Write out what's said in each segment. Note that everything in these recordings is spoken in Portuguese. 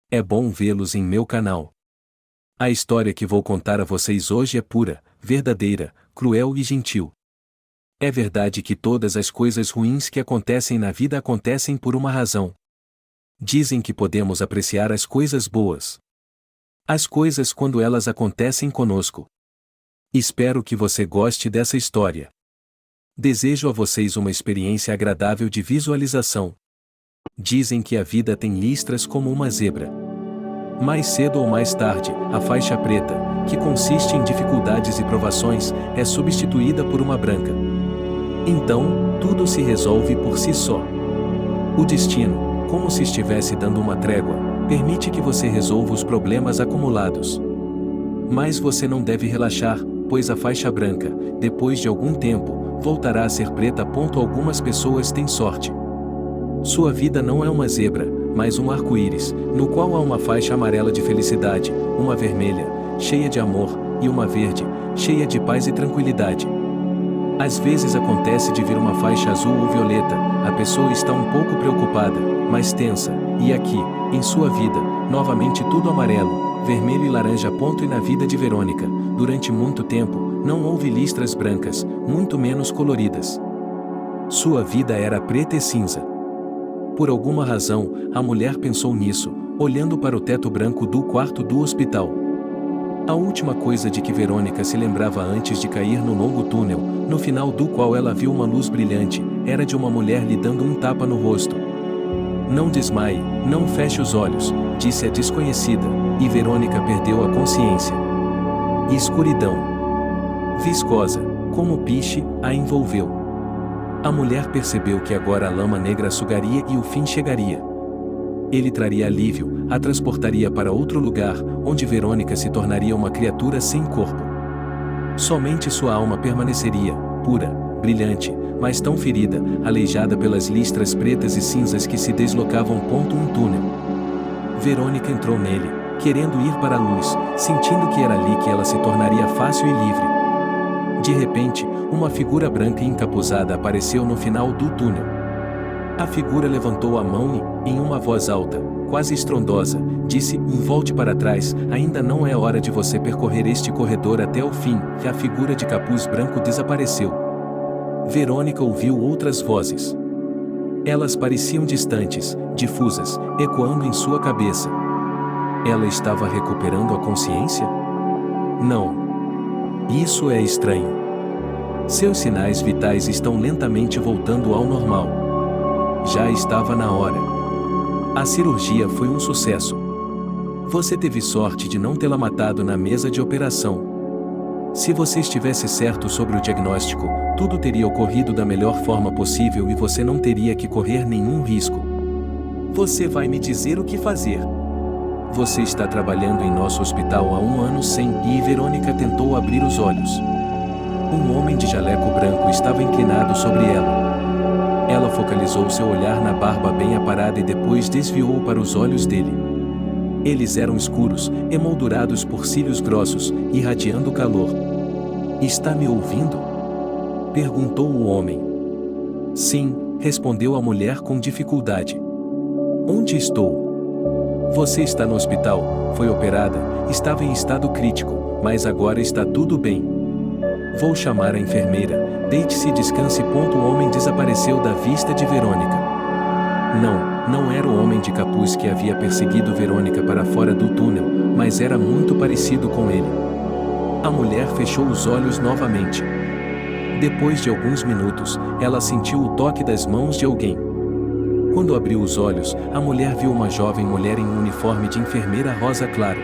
É bom vê-los em meu canal. A história que vou contar a vocês hoje é pura, verdadeira, cruel e gentil. É verdade que todas as coisas ruins que acontecem na vida acontecem por uma razão. Dizem que podemos apreciar as coisas boas. As coisas quando elas acontecem conosco. Espero que você goste dessa história. Desejo a vocês uma experiência agradável de visualização. Dizem que a vida tem listras como uma zebra. Mais cedo ou mais tarde, a faixa preta, que consiste em dificuldades e provações, é substituída por uma branca. Então, tudo se resolve por si só. O destino, como se estivesse dando uma trégua, permite que você resolva os problemas acumulados. Mas você não deve relaxar, pois a faixa branca, depois de algum tempo, voltará a ser preta. Algumas pessoas têm sorte. Sua vida não é uma zebra, mas um arco-íris, no qual há uma faixa amarela de felicidade, uma vermelha, cheia de amor, e uma verde, cheia de paz e tranquilidade. Às vezes acontece de vir uma faixa azul ou violeta, a pessoa está um pouco preocupada, mas tensa, e aqui, em sua vida, novamente tudo amarelo, vermelho e laranja. E na vida de Verônica, durante muito tempo, não houve listras brancas, muito menos coloridas. Sua vida era preta e cinza. Por alguma razão, a mulher pensou nisso, olhando para o teto branco do quarto do hospital. A última coisa de que Verônica se lembrava antes de cair no longo túnel, no final do qual ela viu uma luz brilhante, era de uma mulher lhe dando um tapa no rosto. Não desmaie, não feche os olhos, disse a desconhecida, e Verônica perdeu a consciência. Escuridão viscosa, como piche, a envolveu. A mulher percebeu que agora a lama negra a sugaria e o fim chegaria. Ele traria alívio, a transportaria para outro lugar, onde Verônica se tornaria uma criatura sem corpo. Somente sua alma permaneceria, pura, brilhante, mas tão ferida, aleijada pelas listras pretas e cinzas que se deslocavam. Um túnel. Verônica entrou nele, querendo ir para a luz, sentindo que era ali que ela se tornaria fácil e livre. De repente, uma figura branca e encapuzada apareceu no final do túnel. A figura levantou a mão e, em uma voz alta, quase estrondosa, disse: volte para trás, ainda não é hora de você percorrer este corredor até o fim. E a figura de capuz branco desapareceu. Verônica ouviu outras vozes. Elas pareciam distantes, difusas, ecoando em sua cabeça. Ela estava recuperando a consciência? Não. Isso é estranho. Seus sinais vitais estão lentamente voltando ao normal. Já estava na hora. A cirurgia foi um sucesso. Você teve sorte de não tê-la matado na mesa de operação. Se você estivesse certo sobre o diagnóstico, tudo teria ocorrido da melhor forma possível e você não teria que correr nenhum risco. Você vai me dizer o que fazer. Você está trabalhando em nosso hospital há 1 ano e Verônica tentou abrir os olhos. Um homem de jaleco branco estava inclinado sobre ela. Ela focalizou seu olhar na barba bem aparada e depois desviou para os olhos dele. Eles eram escuros, emoldurados por cílios grossos, irradiando calor. Está me ouvindo? Perguntou o homem. Sim, respondeu a mulher com dificuldade. Onde estou? Você está no hospital, foi operada, estava em estado crítico, mas agora está tudo bem. Vou chamar a enfermeira, deite-se e descanse. O homem desapareceu da vista de Verônica. Não era o homem de capuz que havia perseguido Verônica para fora do túnel, mas era muito parecido com ele. A mulher fechou os olhos novamente. Depois de alguns minutos, ela sentiu o toque das mãos de alguém. Quando abriu os olhos, a mulher viu uma jovem mulher em um uniforme de enfermeira rosa claro.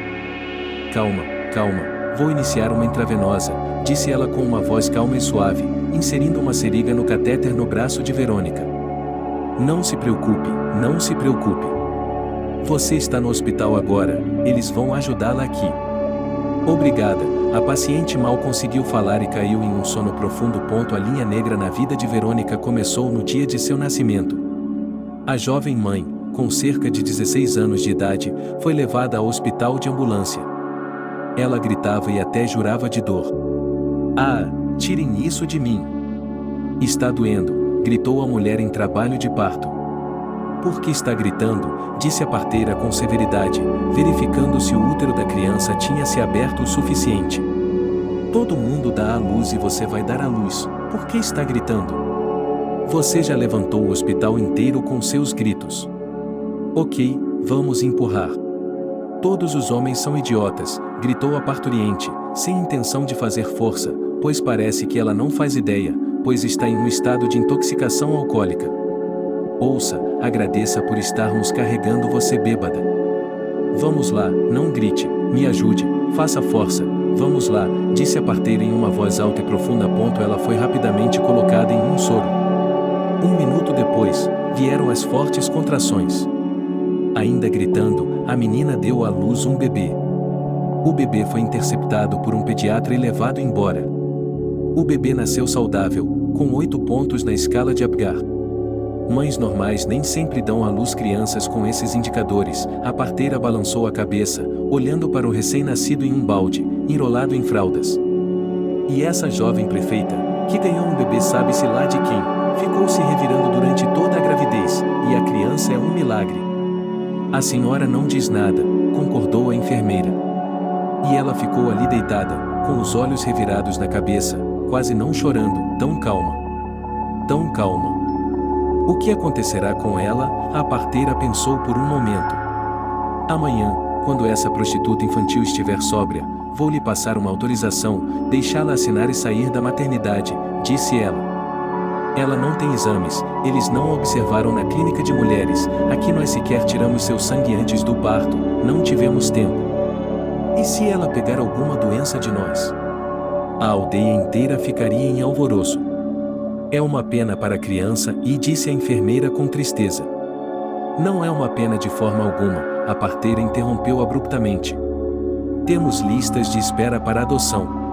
Calma, vou iniciar uma intravenosa, disse ela com uma voz calma e suave, inserindo uma seringa no catéter no braço de Verônica. Não se preocupe. Você está no hospital agora, eles vão ajudá-la aqui. Obrigada. A paciente mal conseguiu falar e caiu em um sono profundo. A linha negra na vida de Verônica começou no dia de seu nascimento. A jovem mãe, com cerca de 16 anos de idade, foi levada ao hospital de ambulância. Ela gritava e até jurava de dor. Ah, tirem isso de mim! Está doendo, gritou a mulher em trabalho de parto. Por que está gritando? Disse a parteira com severidade, verificando se o útero da criança tinha se aberto o suficiente. Todo mundo dá à luz e você vai dar à luz. Por que está gritando? Você já levantou o hospital inteiro com seus gritos. Ok, vamos empurrar. Todos os homens são idiotas, gritou a parturiente, sem intenção de fazer força, pois parece que ela não faz ideia, pois está em um estado de intoxicação alcoólica. Ouça, agradeça por estarmos carregando você bêbada. Vamos lá, não grite, me ajude, faça força, vamos lá, disse a parteira em uma voz alta e profunda. Ela foi rapidamente colocada em um soro. 1 minuto depois, vieram as fortes contrações. Ainda gritando, a menina deu à luz um bebê. O bebê foi interceptado por um pediatra e levado embora. O bebê nasceu saudável, com 8 pontos na escala de Apgar. Mães normais nem sempre dão à luz crianças com esses indicadores. A parteira balançou a cabeça, olhando para o recém-nascido em um balde, enrolado em fraldas. E essa jovem prefeita, que ganhou um bebê sabe-se lá de quem, ficou se revirando durante toda a gravidez, e a criança é um milagre. A senhora não diz nada, concordou a enfermeira. E ela ficou ali deitada, com os olhos revirados na cabeça, quase não chorando, tão calma. Tão calma. O que acontecerá com ela? A parteira pensou por um momento. Amanhã, quando essa prostituta infantil estiver sóbria, vou lhe passar uma autorização, deixá-la assinar e sair da maternidade, disse ela. Ela não tem exames, eles não a observaram na clínica de mulheres, aqui nós sequer tiramos seu sangue antes do parto, não tivemos tempo. E se ela pegar alguma doença de nós? A aldeia inteira ficaria em alvoroço. É uma pena para a criança, e disse a enfermeira com tristeza. Não é uma pena de forma alguma, a parteira interrompeu abruptamente. Temos listas de espera para adoção.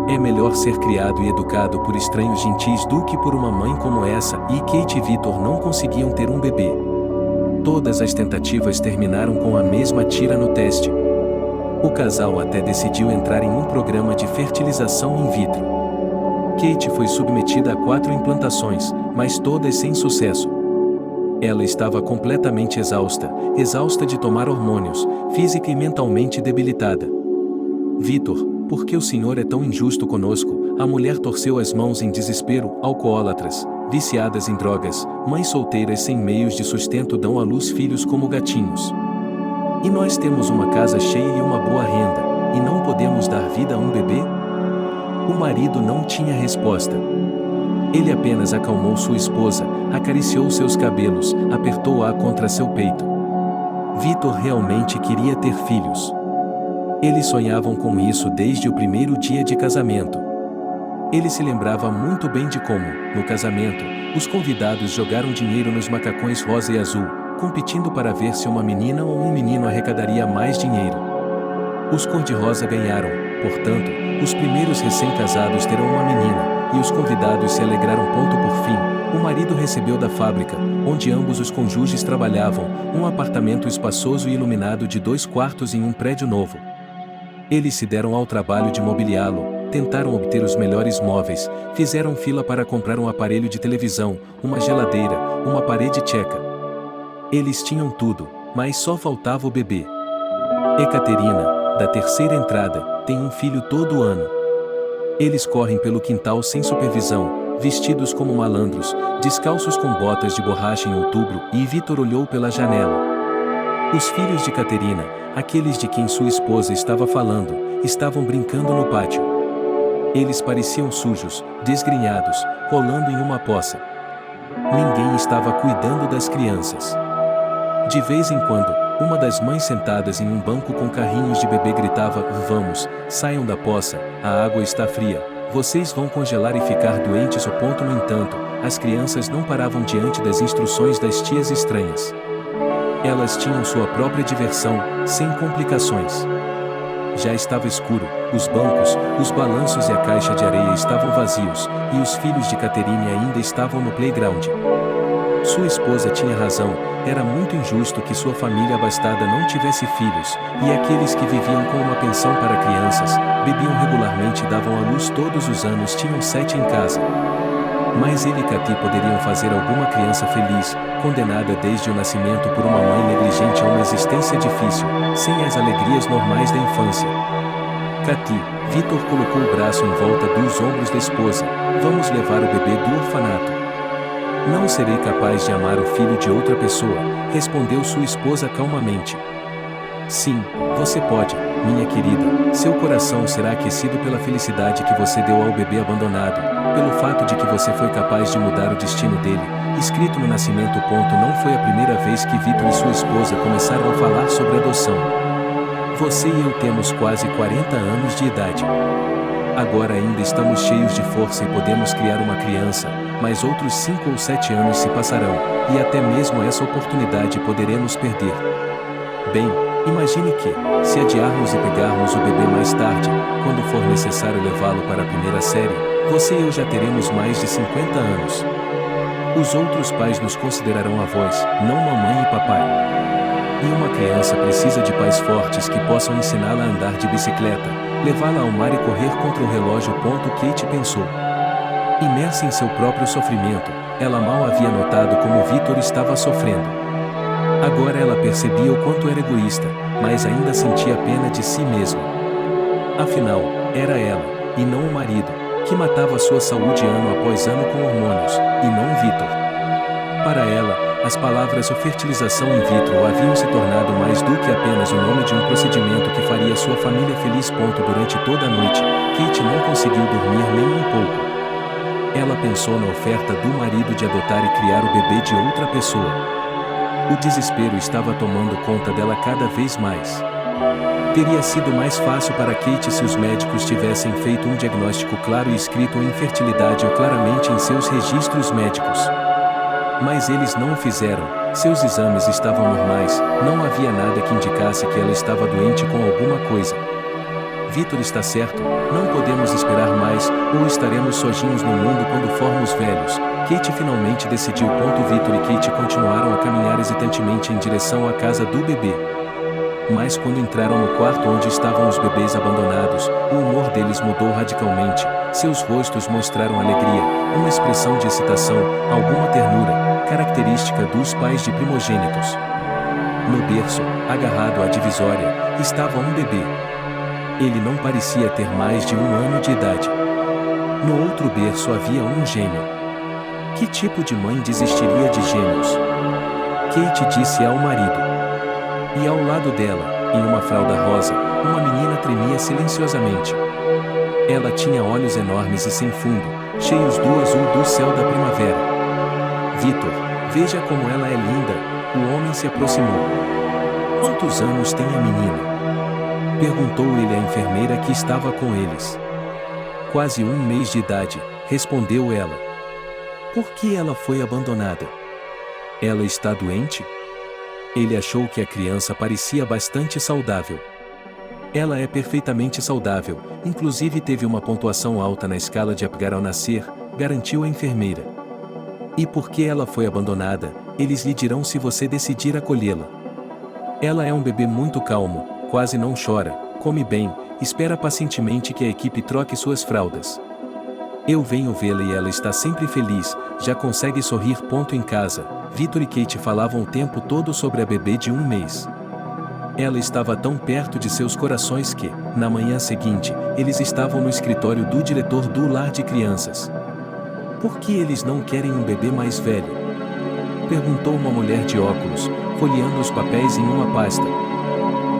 É melhor ser criado e educado por estranhos gentis do que por uma mãe como essa, e Kate e Victor não conseguiam ter um bebê. Todas as tentativas terminaram com a mesma tira no teste. O casal até decidiu entrar em um programa de fertilização in vitro. Kate foi submetida a 4 implantações, mas todas sem sucesso. Ela estava completamente exausta de tomar hormônios, física e mentalmente debilitada. Victor, por que o senhor é tão injusto conosco? A mulher torceu as mãos em desespero. Alcoólatras, viciadas em drogas, mães solteiras sem meios de sustento dão à luz filhos como gatinhos. E nós temos uma casa cheia e uma boa renda, e não podemos dar vida a um bebê? O marido não tinha resposta. Ele apenas acalmou sua esposa, acariciou seus cabelos, apertou-a contra seu peito. Victor realmente queria ter filhos. Eles sonhavam com isso desde o primeiro dia de casamento. Ele se lembrava muito bem de como, no casamento, os convidados jogaram dinheiro nos macacões rosa e azul, competindo para ver se uma menina ou um menino arrecadaria mais dinheiro. Os cor-de-rosa ganharam, portanto, os primeiros recém-casados terão uma menina, e os convidados se alegraram. Por fim, o marido recebeu da fábrica, onde ambos os cônjuges trabalhavam, um apartamento espaçoso e iluminado de 2 quartos em um prédio novo. Eles se deram ao trabalho de mobiliá-lo, tentaram obter os melhores móveis, fizeram fila para comprar um aparelho de televisão, uma geladeira, uma parede tcheca. Eles tinham tudo, mas só faltava o bebê. Ekaterina, da terceira entrada, tem um filho todo ano. Eles correm pelo quintal sem supervisão, vestidos como malandros, descalços com botas de borracha em outubro, e Victor olhou pela janela. Os filhos de Caterina, aqueles de quem sua esposa estava falando, estavam brincando no pátio. Eles pareciam sujos, desgrenhados, rolando em uma poça. Ninguém estava cuidando das crianças. De vez em quando, uma das mães sentadas em um banco com carrinhos de bebê gritava: "Vamos, saiam da poça, a água está fria, vocês vão congelar e ficar doentes." No entanto, as crianças não paravam diante das instruções das tias estranhas. Elas tinham sua própria diversão, sem complicações. Já estava escuro, os bancos, os balanços e a caixa de areia estavam vazios, e os filhos de Catherine ainda estavam no playground. Sua esposa tinha razão, era muito injusto que sua família abastada não tivesse filhos, e aqueles que viviam com uma pensão para crianças, bebiam regularmente e davam à luz todos os anos tinham 7 em casa. Mas ele e Katy poderiam fazer alguma criança feliz, condenada desde o nascimento por uma mãe negligente a uma existência difícil, sem as alegrias normais da infância. Katy, Vitor colocou o braço em volta dos ombros da esposa. Vamos levar o bebê do orfanato. Não serei capaz de amar o filho de outra pessoa, respondeu sua esposa calmamente. Sim, você pode, minha querida. Seu coração será aquecido pela felicidade que você deu ao bebê abandonado, pelo fato de que você foi capaz de mudar o destino dele. Escrito no nascimento. Não foi a primeira vez que Vitor e sua esposa começaram a falar sobre adoção. Você e eu temos quase 40 anos de idade. Agora ainda estamos cheios de força e podemos criar uma criança, mas outros 5 ou 7 anos se passarão, e até mesmo essa oportunidade poderemos perder. Bem, imagine que, se adiarmos e pegarmos o bebê mais tarde, quando for necessário levá-lo para a primeira série, você e eu já teremos mais de 50 anos. Os outros pais nos considerarão avós, não mamãe e papai. E uma criança precisa de pais fortes que possam ensiná-la a andar de bicicleta, levá-la ao mar e correr contra o relógio. Kate pensou. Imersa em seu próprio sofrimento, ela mal havia notado como Vitor estava sofrendo. Agora ela percebia o quanto era egoísta, mas ainda sentia pena de si mesma. Afinal, era ela, e não o marido, que matava sua saúde ano após ano com hormônios, e não Vitor. Para ela, as palavras fertilização in vitro haviam se tornado mais do que apenas o nome de um procedimento que faria sua família feliz. Durante toda a noite, Kate não conseguiu dormir nem um pouco. Ela pensou na oferta do marido de adotar e criar o bebê de outra pessoa. O desespero estava tomando conta dela cada vez mais. Teria sido mais fácil para Kate se os médicos tivessem feito um diagnóstico claro e escrito infertilidade ou claramente em seus registros médicos. Mas eles não o fizeram, seus exames estavam normais, não havia nada que indicasse que ela estava doente com alguma coisa. Vitor está certo, não podemos esperar mais, ou estaremos sozinhos no mundo quando formos velhos. Kate finalmente decidiu. Vitor e Kate continuaram a caminhar hesitantemente em direção à casa do bebê. Mas quando entraram no quarto onde estavam os bebês abandonados, o humor deles mudou radicalmente, seus rostos mostraram alegria, uma expressão de excitação, alguma ternura, característica dos pais de primogênitos. No berço, agarrado à divisória, estava um bebê. Ele não parecia ter mais de 1 ano de idade. No outro berço havia um gêmeo. Que tipo de mãe desistiria de gêmeos? Kate disse ao marido. E ao lado dela, em uma fralda rosa, uma menina tremia silenciosamente. Ela tinha olhos enormes e sem fundo, cheios do azul do céu da primavera. Vitor, veja como ela é linda, o homem se aproximou. Quantos anos tem a menina? Perguntou ele à enfermeira que estava com eles. Quase 1 mês de idade, respondeu ela. Por que ela foi abandonada? Ela está doente? Ele achou que a criança parecia bastante saudável. Ela é perfeitamente saudável, inclusive teve uma pontuação alta na escala de Apgar ao nascer, garantiu a enfermeira. E porque ela foi abandonada, eles lhe dirão se você decidir acolhê-la. Ela é um bebê muito calmo, quase não chora, come bem, espera pacientemente que a equipe troque suas fraldas. Eu venho vê-la e ela está sempre feliz, já consegue sorrir. Em casa, Vitor e Kate falavam o tempo todo sobre a bebê de 1 mês. Ela estava tão perto de seus corações que, na manhã seguinte, eles estavam no escritório do diretor do lar de crianças. Por que eles não querem um bebê mais velho? Perguntou uma mulher de óculos, folheando os papéis em uma pasta.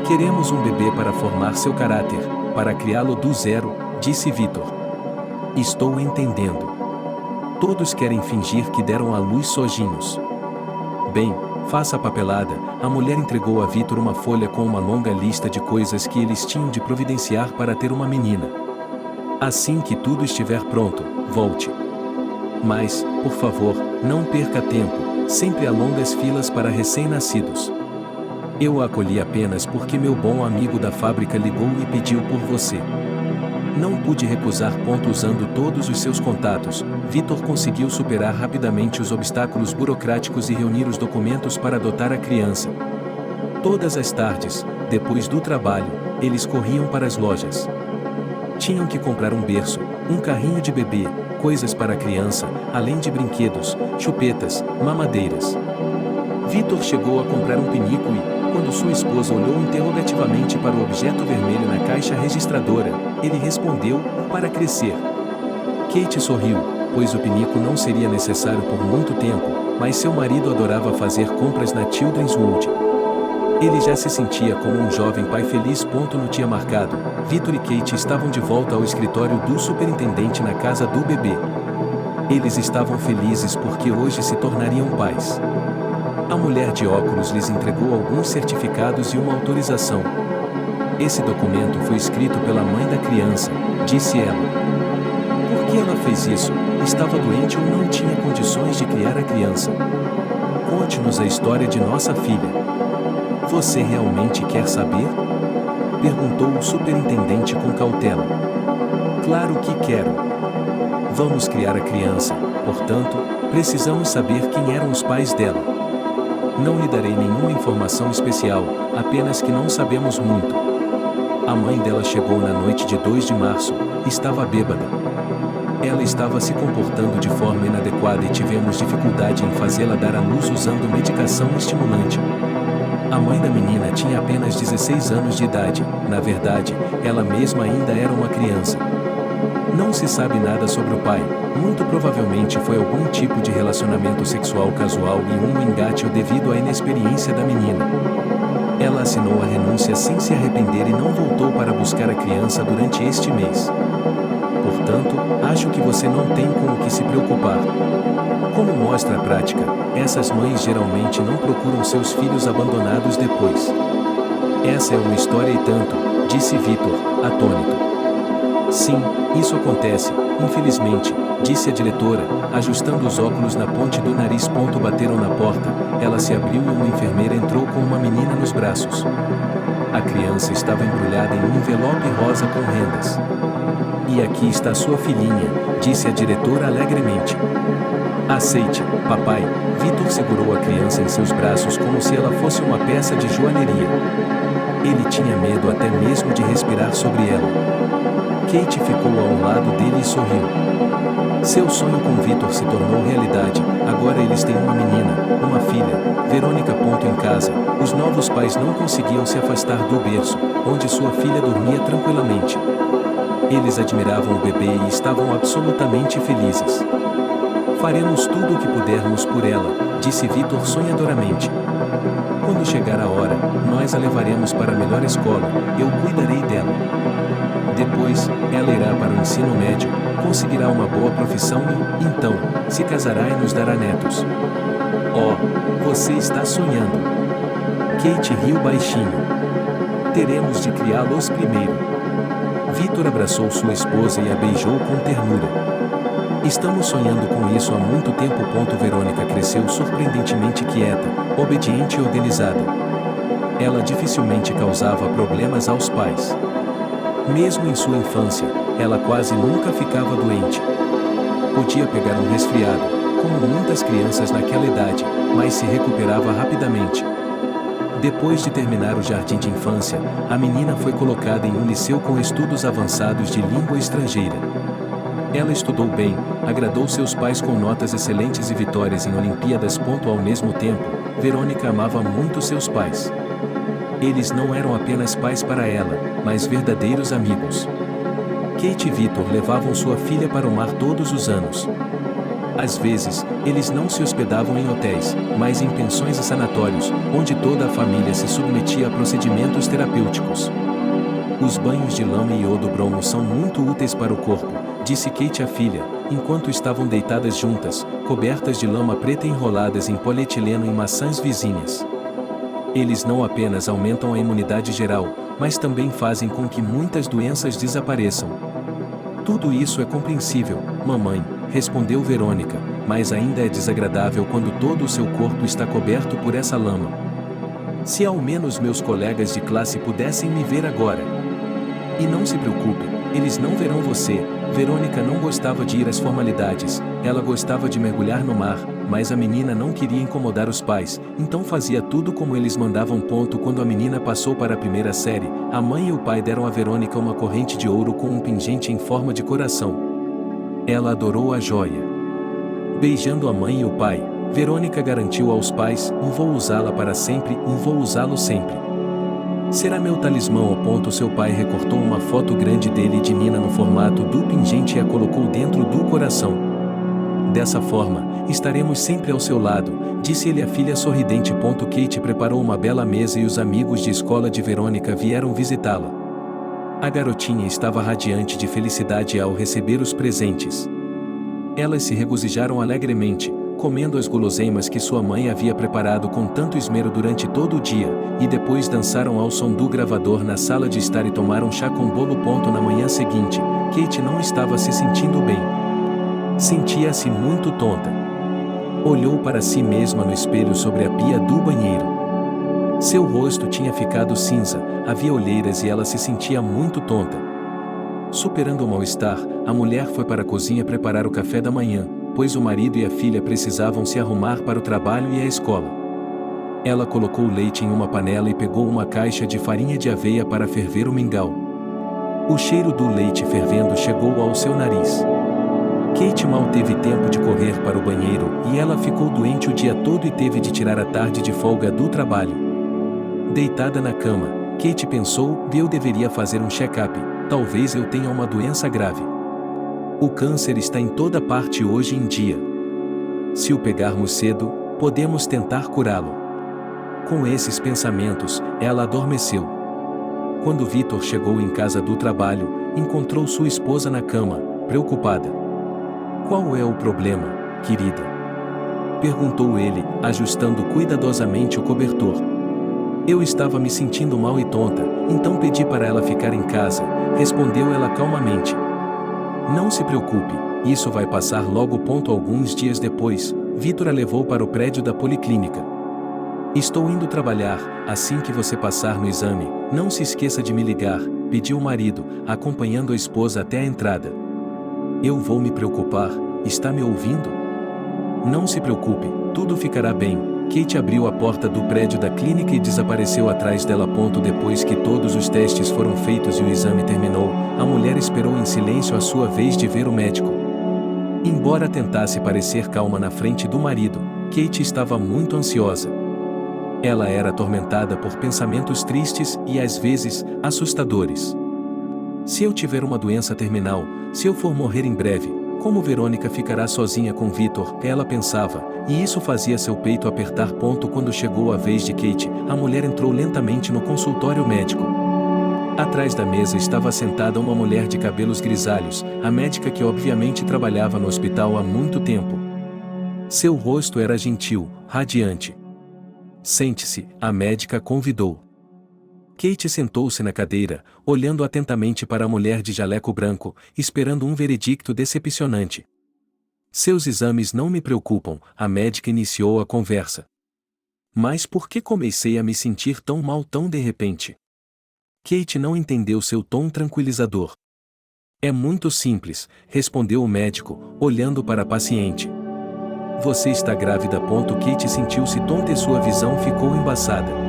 Queremos um bebê para formar seu caráter, para criá-lo do zero, disse Vitor. Estou entendendo. Todos querem fingir que deram à luz sozinhos. Bem, faça a papelada. A mulher entregou a Vitor uma folha com uma longa lista de coisas que eles tinham de providenciar para ter uma menina. Assim que tudo estiver pronto, volte. Mas, por favor, não perca tempo, sempre há longas filas para recém-nascidos. Eu a acolhi apenas porque meu bom amigo da fábrica ligou e pediu por você. Não pude recusar. Usando todos os seus contatos, Vitor conseguiu superar rapidamente os obstáculos burocráticos e reunir os documentos para adotar a criança. Todas as tardes, depois do trabalho, eles corriam para as lojas. Tinham que comprar um berço, um carrinho de bebê, coisas para a criança, além de brinquedos, chupetas, mamadeiras. Vitor chegou a comprar um pinico e, quando sua esposa olhou interrogativamente para o objeto vermelho na caixa registradora, ele respondeu: para crescer. Kate sorriu, pois o pinico não seria necessário por muito tempo, mas seu marido adorava fazer compras na Children's Wood. Ele já se sentia como um jovem pai feliz. No dia marcado, Vitor e Kate estavam de volta ao escritório do superintendente na casa do bebê. Eles estavam felizes porque hoje se tornariam pais. A mulher de óculos lhes entregou alguns certificados e uma autorização. Esse documento foi escrito pela mãe da criança, disse ela. Por que ela fez isso? Estava doente ou não tinha condições de criar a criança? Conte-nos a história de nossa filha. Você realmente quer saber? Perguntou o superintendente com cautela. Claro que quero. Vamos criar a criança, portanto, precisamos saber quem eram os pais dela. Não lhe darei nenhuma informação especial, apenas que não sabemos muito. A mãe dela chegou na noite de 2 de março, estava bêbada. Ela estava se comportando de forma inadequada e tivemos dificuldade em fazê-la dar à luz usando medicação estimulante. A mãe da menina tinha apenas 16 anos de idade, na verdade, ela mesma ainda era uma criança. Não se sabe nada sobre o pai, muito provavelmente foi algum tipo de relacionamento sexual casual e um engate devido à inexperiência da menina. Ela assinou a renúncia sem se arrepender e não voltou para buscar a criança durante este mês. Portanto, acho que você não tem com o que se preocupar. Como mostra a prática, essas mães geralmente não procuram seus filhos abandonados depois. Essa é uma história e tanto, disse Vitor, atônito. Sim, isso acontece, infelizmente, disse a diretora, ajustando os óculos na ponte do nariz. Bateram na porta, ela se abriu e uma enfermeira entrou com uma menina nos braços. A criança estava embrulhada em um envelope rosa com rendas. E aqui está sua filhinha, disse a diretora alegremente. Aceite, papai. Vitor segurou a criança em seus braços como se ela fosse uma peça de joalheria. Ele tinha medo até mesmo de respirar sobre ela. Kate ficou ao lado dele e sorriu. Seu sonho com Vitor se tornou realidade, agora eles têm uma menina, uma filha, Verônica. Em casa, os novos pais não conseguiam se afastar do berço, onde sua filha dormia tranquilamente. Eles admiravam o bebê e estavam absolutamente felizes. Faremos tudo o que pudermos por ela, disse Vitor sonhadoramente. Quando chegar a hora, nós a levaremos para a melhor escola, eu cuidarei dela. Depois, ela irá para o ensino médio, conseguirá uma boa profissão e, então, se casará e nos dará netos. Oh, você está sonhando. Kate riu baixinho. Teremos de criá-los primeiro. Vitor abraçou sua esposa e a beijou com ternura. Estamos sonhando com isso há muito tempo. Verônica cresceu surpreendentemente quieta, obediente e organizada. Ela dificilmente causava problemas aos pais. Mesmo em sua infância, ela quase nunca ficava doente. Podia pegar um resfriado, como muitas crianças naquela idade, mas se recuperava rapidamente. Depois de terminar o jardim de infância, a menina foi colocada em um liceu com estudos avançados de língua estrangeira. Ela estudou bem, agradou seus pais com notas excelentes e vitórias em Olimpíadas. Ao mesmo tempo, Verônica amava muito seus pais. Eles não eram apenas pais para ela, mas verdadeiros amigos. Kate e Vitor levavam sua filha para o mar todos os anos. Às vezes, eles não se hospedavam em hotéis, mas em pensões e sanatórios, onde toda a família se submetia a procedimentos terapêuticos. Os banhos de lama e iodo bromo são muito úteis para o corpo, disse Kate à filha, enquanto estavam deitadas juntas, cobertas de lama preta enroladas em polietileno em maçãs vizinhas. Eles não apenas aumentam a imunidade geral, mas também fazem com que muitas doenças desapareçam. Tudo isso é compreensível, mamãe, respondeu Verônica, mas ainda é desagradável quando todo o seu corpo está coberto por essa lama. Se ao menos meus colegas de classe pudessem me ver agora. E não se preocupe, eles não verão você. Verônica não gostava de ir às formalidades, ela gostava de mergulhar no mar, mas a menina não queria incomodar os pais, então fazia tudo como eles mandavam. Quando a menina passou para a primeira série, a mãe e o pai deram a Verônica uma corrente de ouro com um pingente em forma de coração. Ela adorou a joia. Beijando a mãe e o pai, Verônica garantiu aos pais: vou usá-la para sempre, vou usá-lo sempre. Será meu talismã. Seu pai recortou uma foto grande dele e de Nina no formato do pingente e a colocou dentro do coração. Dessa forma, estaremos sempre ao seu lado, disse ele à filha sorridente. Kate preparou uma bela mesa e os amigos de escola de Verônica vieram visitá-la. A garotinha estava radiante de felicidade ao receber os presentes. Elas se regozijaram alegremente, comendo as guloseimas que sua mãe havia preparado com tanto esmero durante todo o dia, e depois dançaram ao som do gravador na sala de estar e tomaram chá com bolo. Na manhã seguinte, Kate não estava se sentindo bem. Sentia-se muito tonta. Olhou para si mesma no espelho sobre a pia do banheiro. Seu rosto tinha ficado cinza, havia olheiras e ela se sentia muito tonta. Superando o mal-estar, a mulher foi para a cozinha preparar o café da manhã, pois o marido e a filha precisavam se arrumar para o trabalho e a escola. Ela colocou o leite em uma panela e pegou uma caixa de farinha de aveia para ferver o mingau. O cheiro do leite fervendo chegou ao seu nariz. Kate mal teve tempo de correr para o banheiro e ela ficou doente o dia todo e teve de tirar a tarde de folga do trabalho. Deitada na cama, Kate pensou: eu deveria fazer um check-up, talvez eu tenha uma doença grave. O câncer está em toda parte hoje em dia. Se o pegarmos cedo, podemos tentar curá-lo. Com esses pensamentos, ela adormeceu. Quando Victor chegou em casa do trabalho, encontrou sua esposa na cama, preocupada. Qual é o problema, querida? Perguntou ele, ajustando cuidadosamente o cobertor. Eu estava me sentindo mal e tonta, então pedi para ela ficar em casa, respondeu ela calmamente. Não se preocupe, isso vai passar logo. Alguns dias depois, Victor a levou para o prédio da policlínica. Estou indo trabalhar, assim que você passar no exame, não se esqueça de me ligar, pediu o marido, acompanhando a esposa até a entrada. Eu vou me preocupar, está me ouvindo? Não se preocupe, tudo ficará bem. Kate abriu a porta do prédio da clínica e desapareceu atrás dela. Depois que todos os testes foram feitos e o exame terminou, a mulher esperou em silêncio a sua vez de ver o médico. Embora tentasse parecer calma na frente do marido, Kate estava muito ansiosa. Ela era atormentada por pensamentos tristes e, às vezes, assustadores. Se eu tiver uma doença terminal, se eu for morrer em breve, como Verônica ficará sozinha com Victor? Ela pensava, e isso fazia seu peito apertar. Quando chegou a vez de Kate, a mulher entrou lentamente no consultório médico. Atrás da mesa estava sentada uma mulher de cabelos grisalhos, a médica que obviamente trabalhava no hospital há muito tempo. Seu rosto era gentil, radiante. Sente-se, a médica convidou. Kate sentou-se na cadeira, olhando atentamente para a mulher de jaleco branco, esperando um veredicto decepcionante. Seus exames não me preocupam, a médica iniciou a conversa. Mas por que comecei a me sentir tão mal tão de repente? Kate não entendeu seu tom tranquilizador. É muito simples, respondeu o médico, olhando para a paciente. Você está grávida. Kate sentiu-se tonta e sua visão ficou embaçada.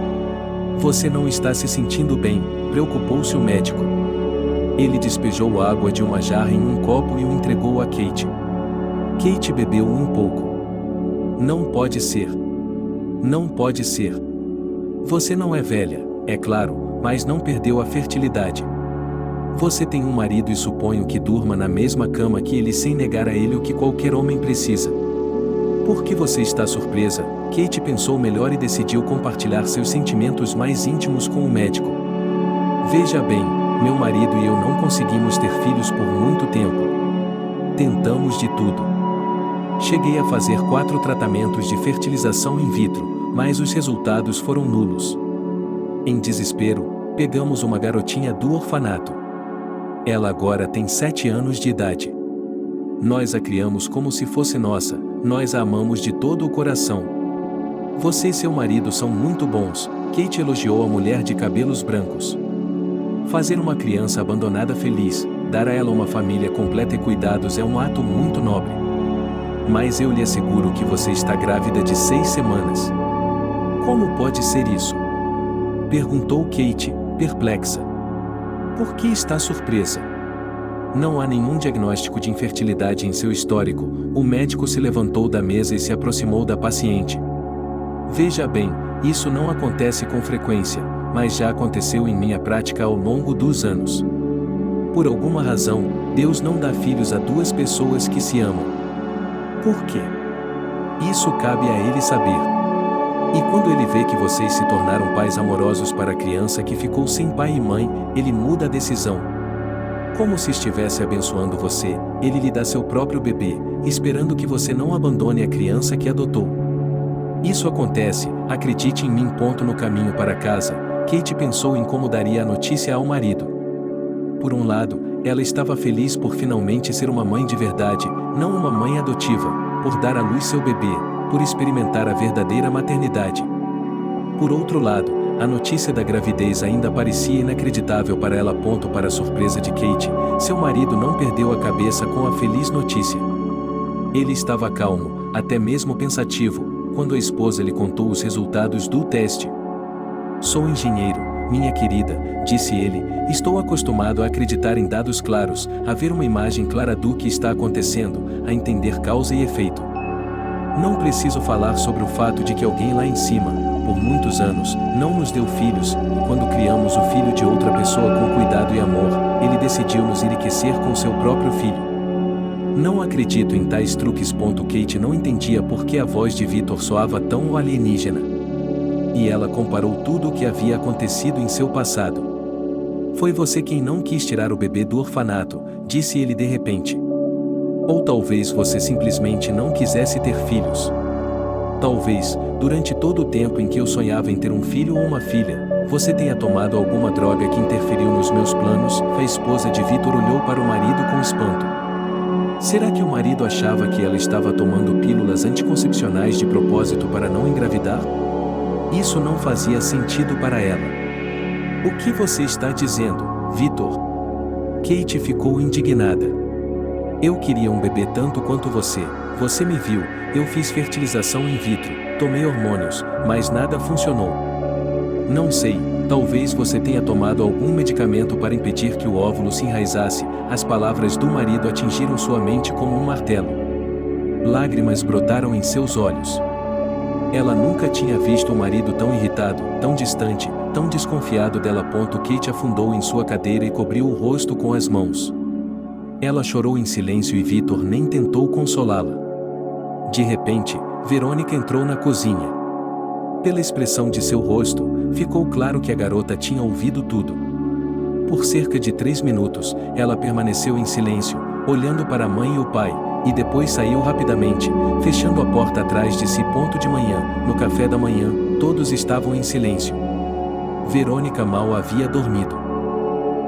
Você não está se sentindo bem, preocupou-se o médico. Ele despejou água de uma jarra em um copo e o entregou a Kate. Kate bebeu um pouco. Não pode ser. Não pode ser. Você não é velha, é claro, mas não perdeu a fertilidade. Você tem um marido e suponho que durma na mesma cama que ele sem negar a ele o que qualquer homem precisa. Por que você está surpresa? Kate pensou melhor e decidiu compartilhar seus sentimentos mais íntimos com o médico. Veja bem, meu marido e eu não conseguimos ter filhos por muito tempo. Tentamos de tudo. Cheguei a fazer 4 tratamentos de fertilização in vitro, mas os resultados foram nulos. Em desespero, pegamos uma garotinha do orfanato. Ela agora tem 7 anos de idade. Nós a criamos como se fosse nossa, nós a amamos de todo o coração. Você e seu marido são muito bons, Kate elogiou a mulher de cabelos brancos. Fazer uma criança abandonada feliz, dar a ela uma família completa e cuidados é um ato muito nobre. Mas eu lhe asseguro que você está grávida de 6 semanas. Como pode ser isso? Perguntou Kate, perplexa. Por que está surpresa? Não há nenhum diagnóstico de infertilidade em seu histórico. O médico se levantou da mesa e se aproximou da paciente. Veja bem, isso não acontece com frequência, mas já aconteceu em minha prática ao longo dos anos. Por alguma razão, Deus não dá filhos a duas pessoas que se amam. Por quê? Isso cabe a Ele saber. E quando Ele vê que vocês se tornaram pais amorosos para a criança que ficou sem pai e mãe, Ele muda a decisão. Como se estivesse abençoando você, Ele lhe dá seu próprio bebê, esperando que você não abandone a criança que adotou. Isso acontece, acredite em mim. No caminho para casa, Kate pensou em como daria a notícia ao marido. Por um lado, ela estava feliz por finalmente ser uma mãe de verdade, não uma mãe adotiva, por dar à luz seu bebê, por experimentar a verdadeira maternidade. Por outro lado, a notícia da gravidez ainda parecia inacreditável para ela. Para a surpresa de Kate, seu marido não perdeu a cabeça com a feliz notícia. Ele estava calmo, até mesmo pensativo, quando a esposa lhe contou os resultados do teste. Sou engenheiro, minha querida, disse ele, estou acostumado a acreditar em dados claros, a ver uma imagem clara do que está acontecendo, a entender causa e efeito. Não preciso falar sobre o fato de que alguém lá em cima, por muitos anos, não nos deu filhos, e quando criamos o filho de outra pessoa com cuidado e amor, ele decidiu nos enriquecer com seu próprio filho. Não acredito em tais truques. Kate não entendia por que a voz de Victor soava tão alienígena. E ela comparou tudo o que havia acontecido em seu passado. Foi você quem não quis tirar o bebê do orfanato, disse ele de repente. Ou talvez você simplesmente não quisesse ter filhos. Talvez, durante todo o tempo em que eu sonhava em ter um filho ou uma filha, você tenha tomado alguma droga que interferiu nos meus planos. A esposa de Victor olhou para o marido com espanto. Será que o marido achava que ela estava tomando pílulas anticoncepcionais de propósito para não engravidar? Isso não fazia sentido para ela. O que você está dizendo, Victor? Kate ficou indignada. Eu queria um bebê tanto quanto você. Você me viu, eu fiz fertilização in vitro, tomei hormônios, mas nada funcionou. Não sei, talvez você tenha tomado algum medicamento para impedir que o óvulo se enraizasse. As palavras do marido atingiram sua mente como um martelo. Lágrimas brotaram em seus olhos. Ela nunca tinha visto o marido tão irritado, tão distante, tão desconfiado dela. Kate afundou em sua cadeira e cobriu o rosto com as mãos. Ela chorou em silêncio e Victor nem tentou consolá-la. De repente, Verônica entrou na cozinha. Pela expressão de seu rosto, ficou claro que a garota tinha ouvido tudo. Por cerca de 3 minutos, ela permaneceu em silêncio, olhando para a mãe e o pai, e depois saiu rapidamente, fechando a porta atrás de si. De manhã, no café da manhã, todos estavam em silêncio. Verônica mal havia dormido.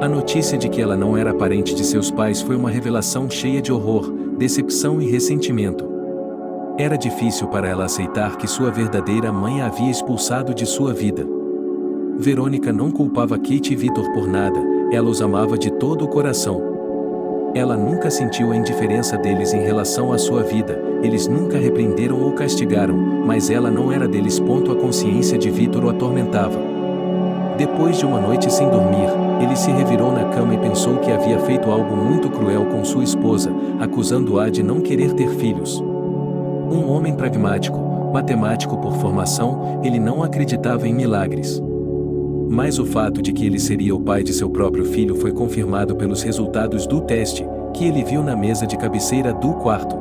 A notícia de que ela não era parente de seus pais foi uma revelação cheia de horror, decepção e ressentimento. Era difícil para ela aceitar que sua verdadeira mãe a havia expulsado de sua vida. Verônica não culpava Kate e Victor por nada, ela os amava de todo o coração. Ela nunca sentiu a indiferença deles em relação à sua vida, eles nunca repreenderam ou castigaram, mas ela não era deles. A consciência de Victor o atormentava. Depois de uma noite sem dormir, ele se revirou na cama e pensou que havia feito algo muito cruel com sua esposa, acusando-a de não querer ter filhos. Um homem pragmático, matemático por formação, ele não acreditava em milagres. Mas o fato de que ele seria o pai de seu próprio filho foi confirmado pelos resultados do teste, que ele viu na mesa de cabeceira do quarto.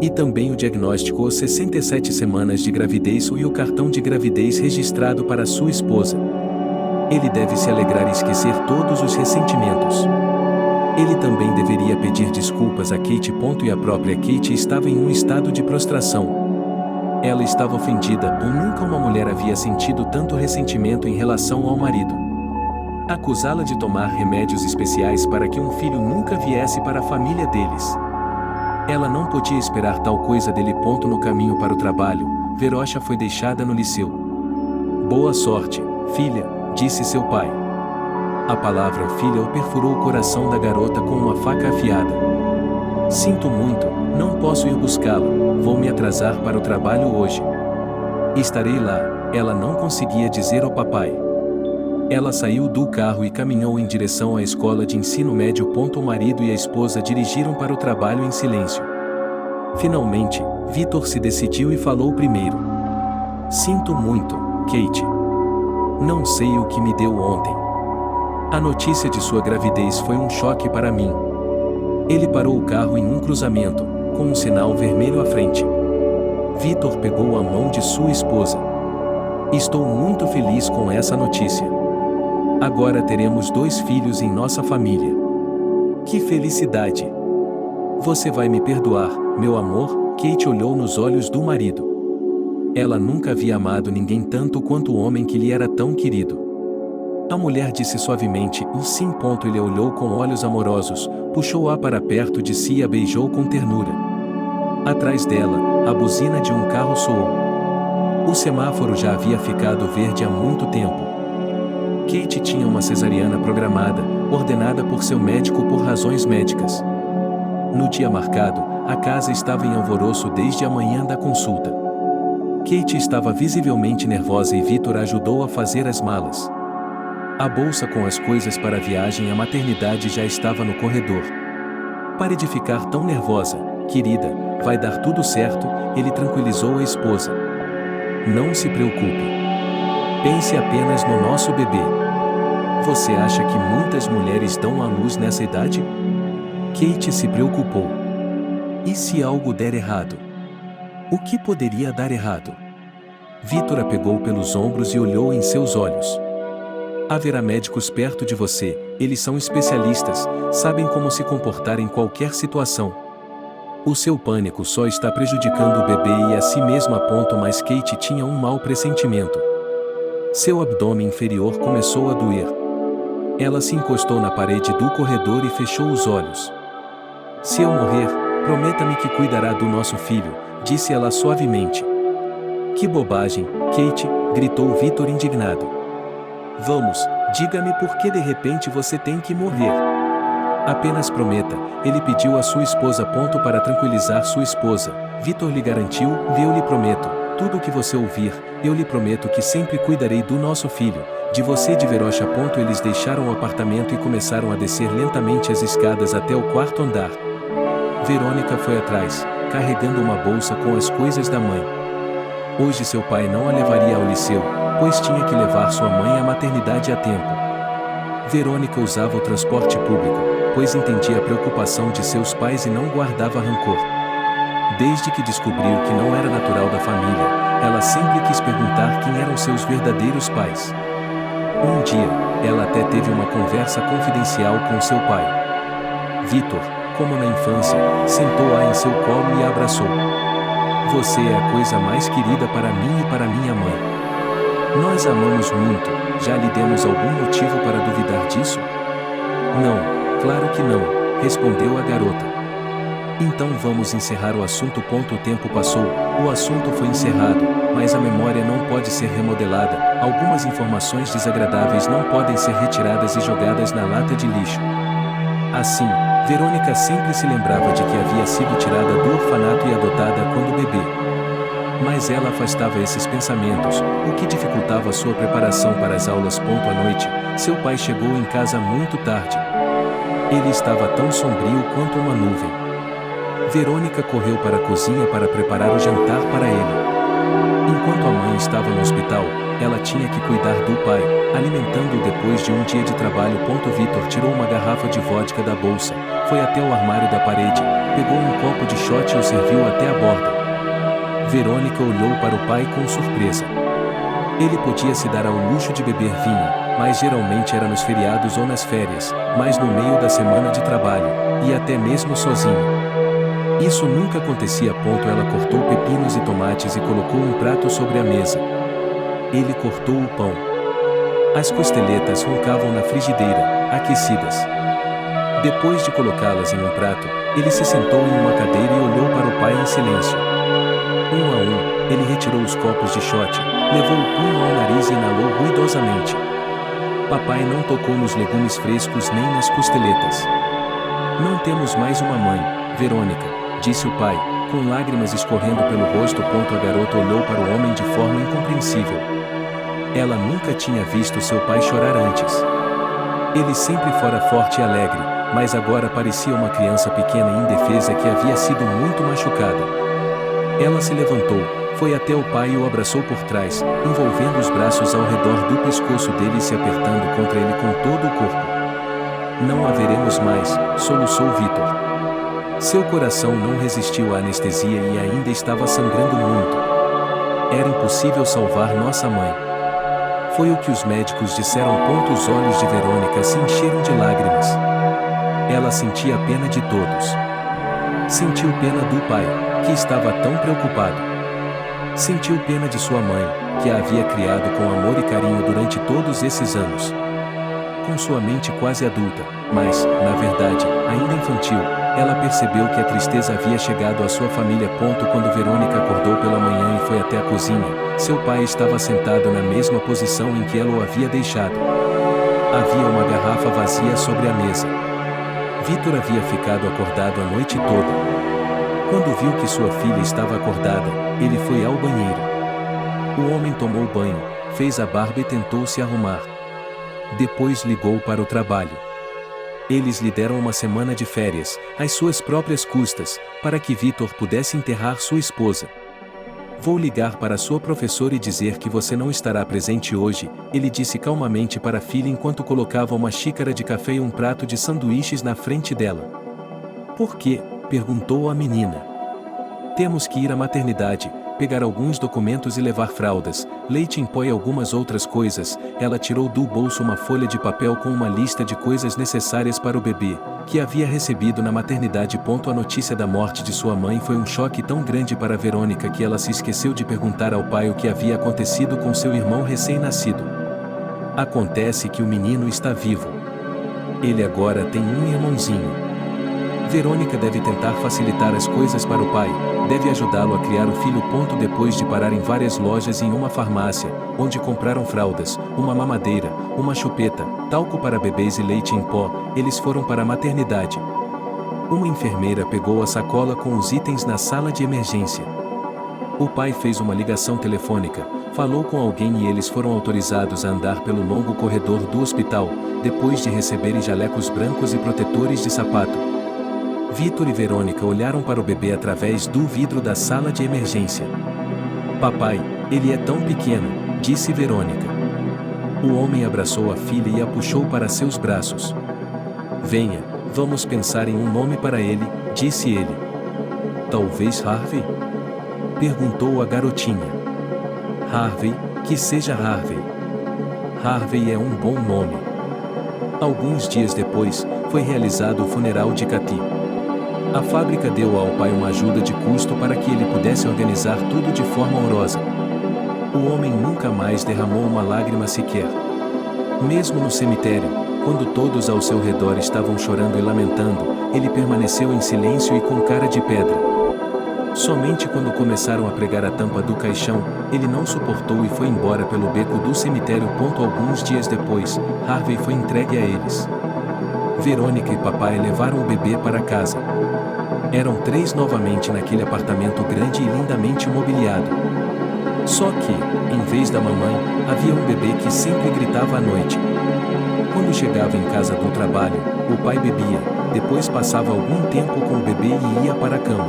E também o diagnóstico, 67 semanas de gravidez e o cartão de gravidez registrado para sua esposa. Ele deve se alegrar e esquecer todos os ressentimentos. Ele também deveria pedir desculpas a Kate. E a própria Kate estava em um estado de prostração. Ela estava ofendida, nunca uma mulher havia sentido tanto ressentimento em relação ao marido. Acusá-la de tomar remédios especiais para que um filho nunca viesse para a família deles. Ela não podia esperar tal coisa dele. No caminho para o trabalho, Verônica foi deixada no liceu. Boa sorte, filha, disse seu pai. A palavra filha o perfurou o coração da garota com uma faca afiada. Sinto muito, não posso ir buscá-lo, vou me atrasar para o trabalho hoje. Estarei lá, ela não conseguia dizer ao papai. Ela saiu do carro e caminhou em direção à escola de ensino médio. O marido e a esposa dirigiram para o trabalho em silêncio. Finalmente, Vitor se decidiu e falou primeiro. Sinto muito, Kate. Não sei o que me deu ontem. A notícia de sua gravidez foi um choque para mim. Ele parou o carro em um cruzamento, com um sinal vermelho à frente. Vitor pegou a mão de sua esposa. Estou muito feliz com essa notícia. Agora teremos 2 filhos em nossa família. Que felicidade! Você vai me perdoar, meu amor? Kate olhou nos olhos do marido. Ela nunca havia amado ninguém tanto quanto o homem que lhe era tão querido. A mulher disse suavemente um sim. Ele a olhou com olhos amorosos, puxou-a para perto de si e a beijou com ternura. Atrás dela, a buzina de um carro soou. O semáforo já havia ficado verde há muito tempo. Kate tinha uma cesariana programada, ordenada por seu médico por razões médicas. No dia marcado, a casa estava em alvoroço desde a manhã da consulta. Kate estava visivelmente nervosa e Vitor a ajudou a fazer as malas. A bolsa com as coisas para a viagem à maternidade já estava no corredor. Pare de ficar tão nervosa, querida, vai dar tudo certo, ele tranquilizou a esposa. Não se preocupe. Pense apenas no nosso bebê. Você acha que muitas mulheres dão à luz nessa idade? Kate se preocupou. E se algo der errado? O que poderia dar errado? Vitor a pegou pelos ombros e olhou em seus olhos. Haverá médicos perto de você, eles são especialistas, sabem como se comportar em qualquer situação. O seu pânico só está prejudicando o bebê e a si mesma. Mas Kate tinha um mau pressentimento. Seu abdômen inferior começou a doer. Ela se encostou na parede do corredor e fechou os olhos. Se eu morrer, prometa-me que cuidará do nosso filho, disse ela suavemente. Que bobagem, Kate, gritou Vitor indignado. Vamos, diga-me por que de repente você tem que morrer. Apenas prometa, ele pediu à sua esposa. Para tranquilizar sua esposa, Vitor lhe garantiu, eu lhe prometo, tudo o que você ouvir, eu lhe prometo que sempre cuidarei do nosso filho, de você e de Verocha. Eles deixaram o apartamento e começaram a descer lentamente as escadas até o 4º andar. Verônica foi atrás, carregando uma bolsa com as coisas da mãe. Hoje seu pai não a levaria ao liceu, pois tinha que levar sua mãe à maternidade a tempo. Verônica usava o transporte público, pois entendia a preocupação de seus pais e não guardava rancor. Desde que descobriu que não era natural da família, ela sempre quis perguntar quem eram seus verdadeiros pais. Um dia, ela até teve uma conversa confidencial com seu pai. Vitor, como na infância, sentou-a em seu colo e a abraçou. Você é a coisa mais querida para mim e para minha mãe. Nós amamos muito, já lhe demos algum motivo para duvidar disso? Não, claro que não, respondeu a garota. Então vamos encerrar o assunto. O tempo passou, o assunto foi encerrado, mas a memória não pode ser remodelada, algumas informações desagradáveis não podem ser retiradas e jogadas na lata de lixo. Assim, Verônica sempre se lembrava de que havia sido tirada do orfanato e adotada quando bebê. Mas ela afastava esses pensamentos, o que dificultava sua preparação para as aulas. À noite, seu pai chegou em casa muito tarde. Ele estava tão sombrio quanto uma nuvem. Verônica correu para a cozinha para preparar o jantar para ele. Enquanto a mãe estava no hospital, ela tinha que cuidar do pai, alimentando-o depois de um dia de trabalho. Vitor tirou uma garrafa de vodka da bolsa, foi até o armário da parede, pegou um copo de shot e o serviu até a borda. Verônica olhou para o pai com surpresa. Ele podia se dar ao luxo de beber vinho, mas geralmente era nos feriados ou nas férias, mas no meio da semana de trabalho, e até mesmo sozinho. Isso nunca acontecia. Ela cortou pepinos e tomates e colocou um prato sobre a mesa. Ele cortou o pão. As costeletas roncavam na frigideira, aquecidas. Depois de colocá-las em um prato, ele se sentou em uma cadeira e olhou para o pai em silêncio. Um a um, ele retirou os copos de shot, levou o punho ao nariz e inalou ruidosamente. Papai não tocou nos legumes frescos nem nas costeletas. Não temos mais uma mãe, Verônica, disse o pai, com lágrimas escorrendo pelo rosto. A garota olhou para o homem de forma incompreensível. Ela nunca tinha visto seu pai chorar antes. Ele sempre fora forte e alegre, mas agora parecia uma criança pequena e indefesa que havia sido muito machucada. Ela se levantou, foi até o pai e o abraçou por trás, envolvendo os braços ao redor do pescoço dele e se apertando contra ele com todo o corpo. Não a veremos mais, soluçou Victor. Seu coração não resistiu à anestesia e ainda estava sangrando muito. Era impossível salvar nossa mãe. Foi o que os médicos disseram. Os olhos de Verônica se encheram de lágrimas. Ela sentia pena de todos. Sentiu pena do pai, que estava tão preocupado. Sentiu pena de sua mãe, que a havia criado com amor e carinho durante todos esses anos. Com sua mente quase adulta, mas, na verdade, ainda infantil, ela percebeu que a tristeza havia chegado à sua família. Quando Verônica acordou pela manhã e foi até a cozinha, seu pai estava sentado na mesma posição em que ela o havia deixado. Havia uma garrafa vazia sobre a mesa. Victor havia ficado acordado a noite toda. Quando viu que sua filha estava acordada, ele foi ao banheiro. O homem tomou banho, fez a barba e tentou se arrumar. Depois ligou para o trabalho. Eles lhe deram uma semana de férias, às suas próprias custas, para que Victor pudesse enterrar sua esposa. Vou ligar para sua professora e dizer que você não estará presente hoje, ele disse calmamente para a filha enquanto colocava uma xícara de café e um prato de sanduíches na frente dela. Por quê? Perguntou a menina. Temos que ir à maternidade, pegar alguns documentos e levar fraldas, leite em pó e algumas outras coisas. Ela tirou do bolso uma folha de papel com uma lista de coisas necessárias para o bebê, que havia recebido na maternidade. A notícia da morte de sua mãe foi um choque tão grande para Verônica que ela se esqueceu de perguntar ao pai o que havia acontecido com seu irmão recém-nascido. Acontece que o menino está vivo. Ele agora tem um irmãozinho. Verônica deve tentar facilitar as coisas para o pai, deve ajudá-lo a criar o filho. Depois de parar em várias lojas e em uma farmácia, onde compraram fraldas, uma mamadeira, uma chupeta, talco para bebês e leite em pó, eles foram para a maternidade. Uma enfermeira pegou a sacola com os itens na sala de emergência. O pai fez uma ligação telefônica, falou com alguém e eles foram autorizados a andar pelo longo corredor do hospital, depois de receberem jalecos brancos e protetores de sapato. Victor e Verônica olharam para o bebê através do vidro da sala de emergência. Papai, ele é tão pequeno, disse Verônica. O homem abraçou a filha e a puxou para seus braços. Venha, vamos pensar em um nome para ele, disse ele. Talvez Harvey? Perguntou a garotinha. Harvey, que seja Harvey. Harvey é um bom nome. Alguns dias depois, foi realizado o funeral de Cathy. A fábrica deu ao pai uma ajuda de custo para que ele pudesse organizar tudo de forma honrosa. O homem nunca mais derramou uma lágrima sequer. Mesmo no cemitério, quando todos ao seu redor estavam chorando e lamentando, ele permaneceu em silêncio e com cara de pedra. Somente quando começaram a pregar a tampa do caixão, ele não suportou e foi embora pelo beco do cemitério. Alguns dias depois, Harvey foi entregue a eles. Verônica e papai levaram o bebê para casa. Eram 3 novamente naquele apartamento grande e lindamente mobiliado. Só que, em vez da mamãe, havia um bebê que sempre gritava à noite. Quando chegava em casa do trabalho, o pai bebia, depois passava algum tempo com o bebê e ia para a cama.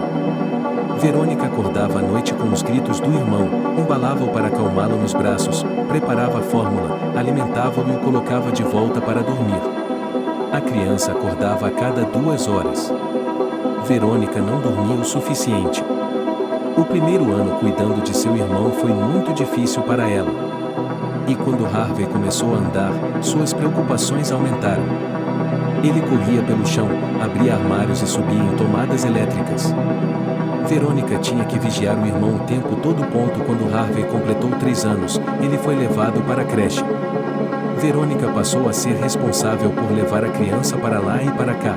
Verônica acordava à noite com os gritos do irmão, embalava-o para acalmá-lo nos braços, preparava a fórmula, alimentava-o e o colocava de volta para dormir. A criança acordava a cada 2 horas. Verônica não dormia o suficiente. O primeiro ano cuidando de seu irmão foi muito difícil para ela. E quando Harvey começou a andar, suas preocupações aumentaram. Ele corria pelo chão, abria armários e subia em tomadas elétricas. Verônica tinha que vigiar o irmão o tempo todo. Quando Harvey completou 3 anos, ele foi levado para a creche. Verônica passou a ser responsável por levar a criança para lá e para cá.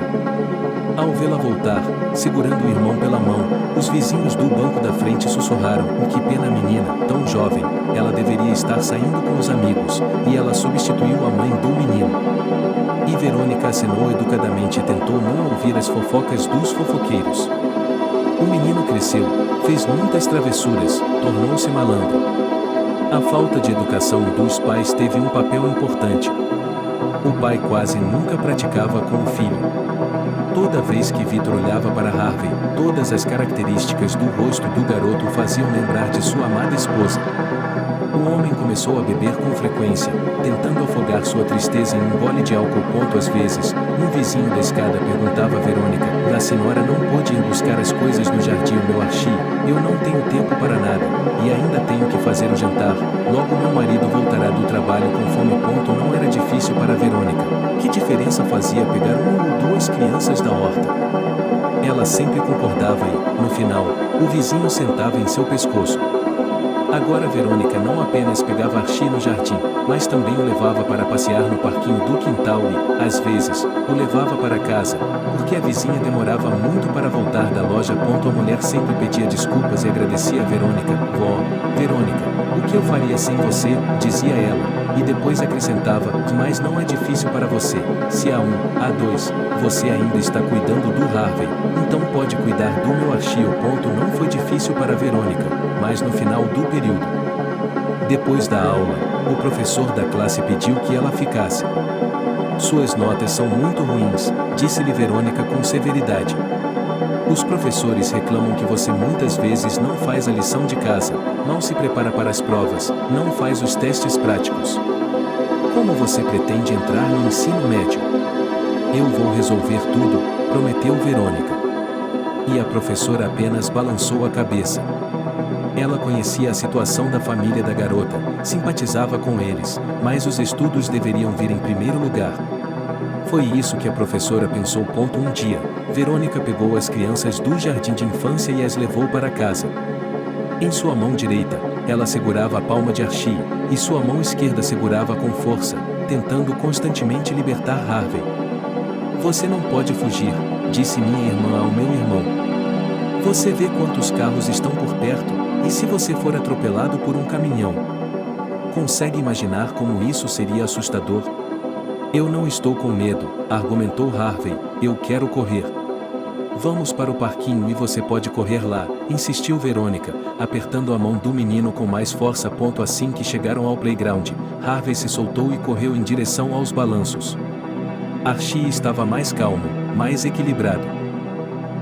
Ao vê-la voltar, segurando o irmão pela mão, os vizinhos do banco da frente sussurraram: "Que pena, menina, tão jovem, ela deveria estar saindo com os amigos", e ela substituiu a mãe do menino. E Verônica acenou educadamente e tentou não ouvir as fofocas dos fofoqueiros. O menino cresceu, fez muitas travessuras, tornou-se malandro. A falta de educação dos pais teve um papel importante. O pai quase nunca praticava com o filho. Toda vez que Victor olhava para Harvey, todas as características do rosto do garoto o faziam lembrar de sua amada esposa. O homem começou a beber com frequência, tentando afogar sua tristeza em um gole de álcool. Às vezes, um vizinho da escada perguntava a Verônica: "A senhora não pôde ir buscar as coisas no jardim, meu Archie? Eu não tenho tempo para nada, e ainda tenho que fazer o jantar. Logo meu marido voltará do trabalho com fome." Não era difícil para Verônica. Que diferença fazia pegar uma ou duas crianças da horta? Ela sempre concordava e, no final, o vizinho sentava em seu pescoço. Agora Verônica não apenas pegava Archie no jardim, mas também o levava para passear no parquinho do quintal e, às vezes, o levava para casa, porque a vizinha demorava muito para voltar da loja. A mulher sempre pedia desculpas e agradecia a Verônica. "Vó, Verônica, o que eu faria sem você?", dizia ela, e depois acrescentava: "Mas não é difícil para você. Se há 2, você ainda está cuidando do Harvey, então pode cuidar do meu Archie." Não foi difícil para Verônica, mas no final do período. Depois da aula, o professor da classe pediu que ela ficasse. "Suas notas são muito ruins", disse-lhe Verônica com severidade. "Os professores reclamam que você muitas vezes não faz a lição de casa, não se prepara para as provas, não faz os testes práticos. Como você pretende entrar no ensino médio?" "Eu vou resolver tudo", prometeu Verônica. E a professora apenas balançou a cabeça. Ela conhecia a situação da família da garota, simpatizava com eles, mas os estudos deveriam vir em primeiro lugar. Foi isso que a professora pensou. Um dia, Verônica pegou as crianças do jardim de infância e as levou para casa. Em sua mão direita, ela segurava a palma de Archie, e sua mão esquerda segurava com força, tentando constantemente libertar Harvey. "Você não pode fugir", disse minha irmã ao meu irmão. "Você vê quantos carros estão por perto, e se você for atropelado por um caminhão? Consegue imaginar como isso seria assustador?" "Eu não estou com medo", argumentou Harvey, "eu quero correr." "Vamos para o parquinho e você pode correr lá", insistiu Verônica, apertando a mão do menino com mais força. Assim que chegaram ao playground, Harvey se soltou e correu em direção aos balanços. Archie estava mais calmo, mais equilibrado.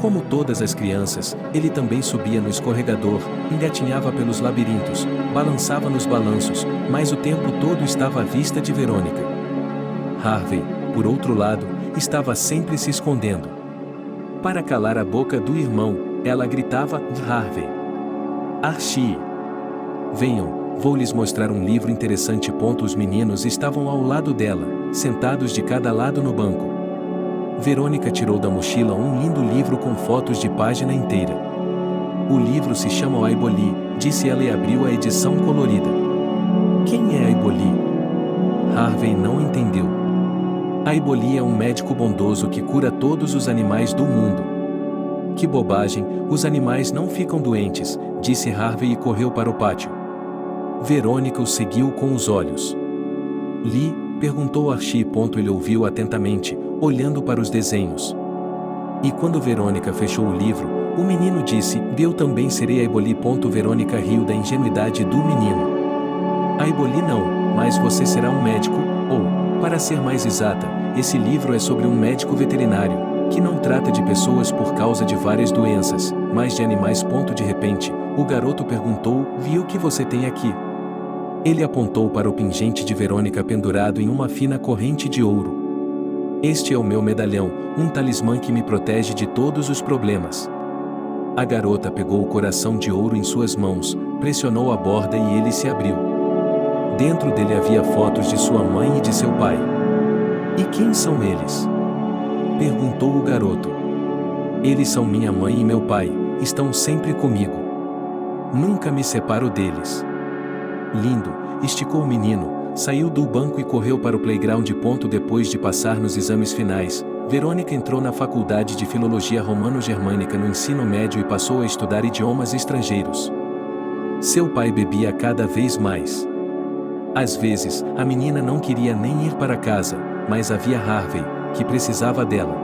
Como todas as crianças, ele também subia no escorregador, engatinhava pelos labirintos, balançava nos balanços, mas o tempo todo estava à vista de Verônica. Harvey, por outro lado, estava sempre se escondendo. Para calar a boca do irmão, ela gritava: "Harvey! Archie! Venham, vou lhes mostrar um livro interessante." Os meninos estavam ao lado dela, sentados de cada lado no banco. Verônica tirou da mochila um lindo livro com fotos de página inteira. "O livro se chama Aiboli", disse ela e abriu a edição colorida. "Quem é Aiboli?" Harvey não entendeu. "Aiboli é um médico bondoso que cura todos os animais do mundo." "Que bobagem, os animais não ficam doentes", disse Harvey e correu para o pátio. Verônica o seguiu com os olhos. "Li?", perguntou Archie. Ele ouviu atentamente, olhando para os desenhos. E quando Verônica fechou o livro, o menino disse: "Eu também serei Aiboli." Verônica riu da ingenuidade do menino. "Aiboli não, mas você será um médico, ou, para ser mais exata, esse livro é sobre um médico veterinário, que não trata de pessoas por causa de várias doenças, mas de animais." De repente, o garoto perguntou: "Viu o que você tem aqui?" Ele apontou para o pingente de Verônica pendurado em uma fina corrente de ouro. "Este é o meu medalhão, um talismã que me protege de todos os problemas." A garota pegou o coração de ouro em suas mãos, pressionou a borda e ele se abriu. Dentro dele havia fotos de sua mãe e de seu pai. "E quem são eles?" perguntou o garoto. "Eles são minha mãe e meu pai, estão sempre comigo. Nunca me separo deles." "Lindo", esticou o menino, saiu do banco e correu para o playground. Depois de passar nos exames finais, Verônica entrou na faculdade de Filologia Romano-Germânica no ensino médio e passou a estudar idiomas estrangeiros. Seu pai bebia cada vez mais. Às vezes, a menina não queria nem ir para casa, mas havia Harvey, que precisava dela.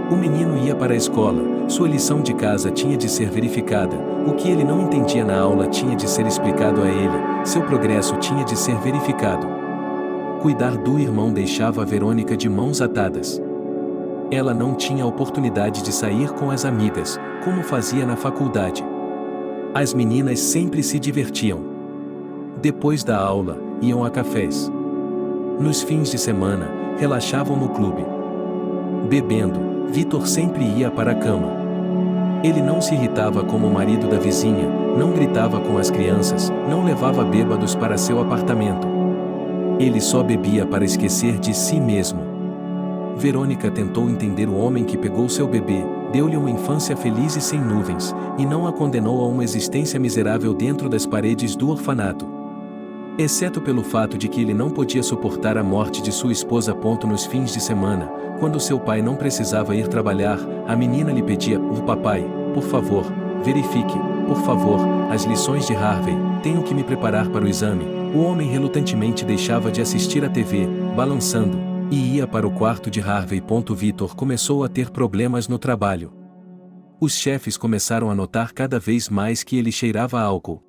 O menino ia para a escola, sua lição de casa tinha de ser verificada, o que ele não entendia na aula tinha de ser explicado a ele, seu progresso tinha de ser verificado. Cuidar do irmão deixava a Verônica de mãos atadas. Ela não tinha a oportunidade de sair com as amigas, como fazia na faculdade. As meninas sempre se divertiam. Depois da aula, iam a cafés. Nos fins de semana, relaxavam no clube. Bebendo, Vitor sempre ia para a cama. Ele não se irritava como o marido da vizinha, não gritava com as crianças, não levava bêbados para seu apartamento. Ele só bebia para esquecer de si mesmo. Verônica tentou entender o homem que pegou seu bebê, deu-lhe uma infância feliz e sem nuvens, e não a condenou a uma existência miserável dentro das paredes do orfanato. Exceto pelo fato de que ele não podia suportar a morte de sua esposa. Nos fins de semana, quando seu pai não precisava ir trabalhar, a menina lhe pedia: "O papai, por favor, verifique, por favor, as lições de Harvey, tenho que me preparar para o exame." O homem relutantemente deixava de assistir à TV, balançando, e ia para o quarto de Harvey. Vitor começou a ter problemas no trabalho. Os chefes começaram a notar cada vez mais que ele cheirava a álcool.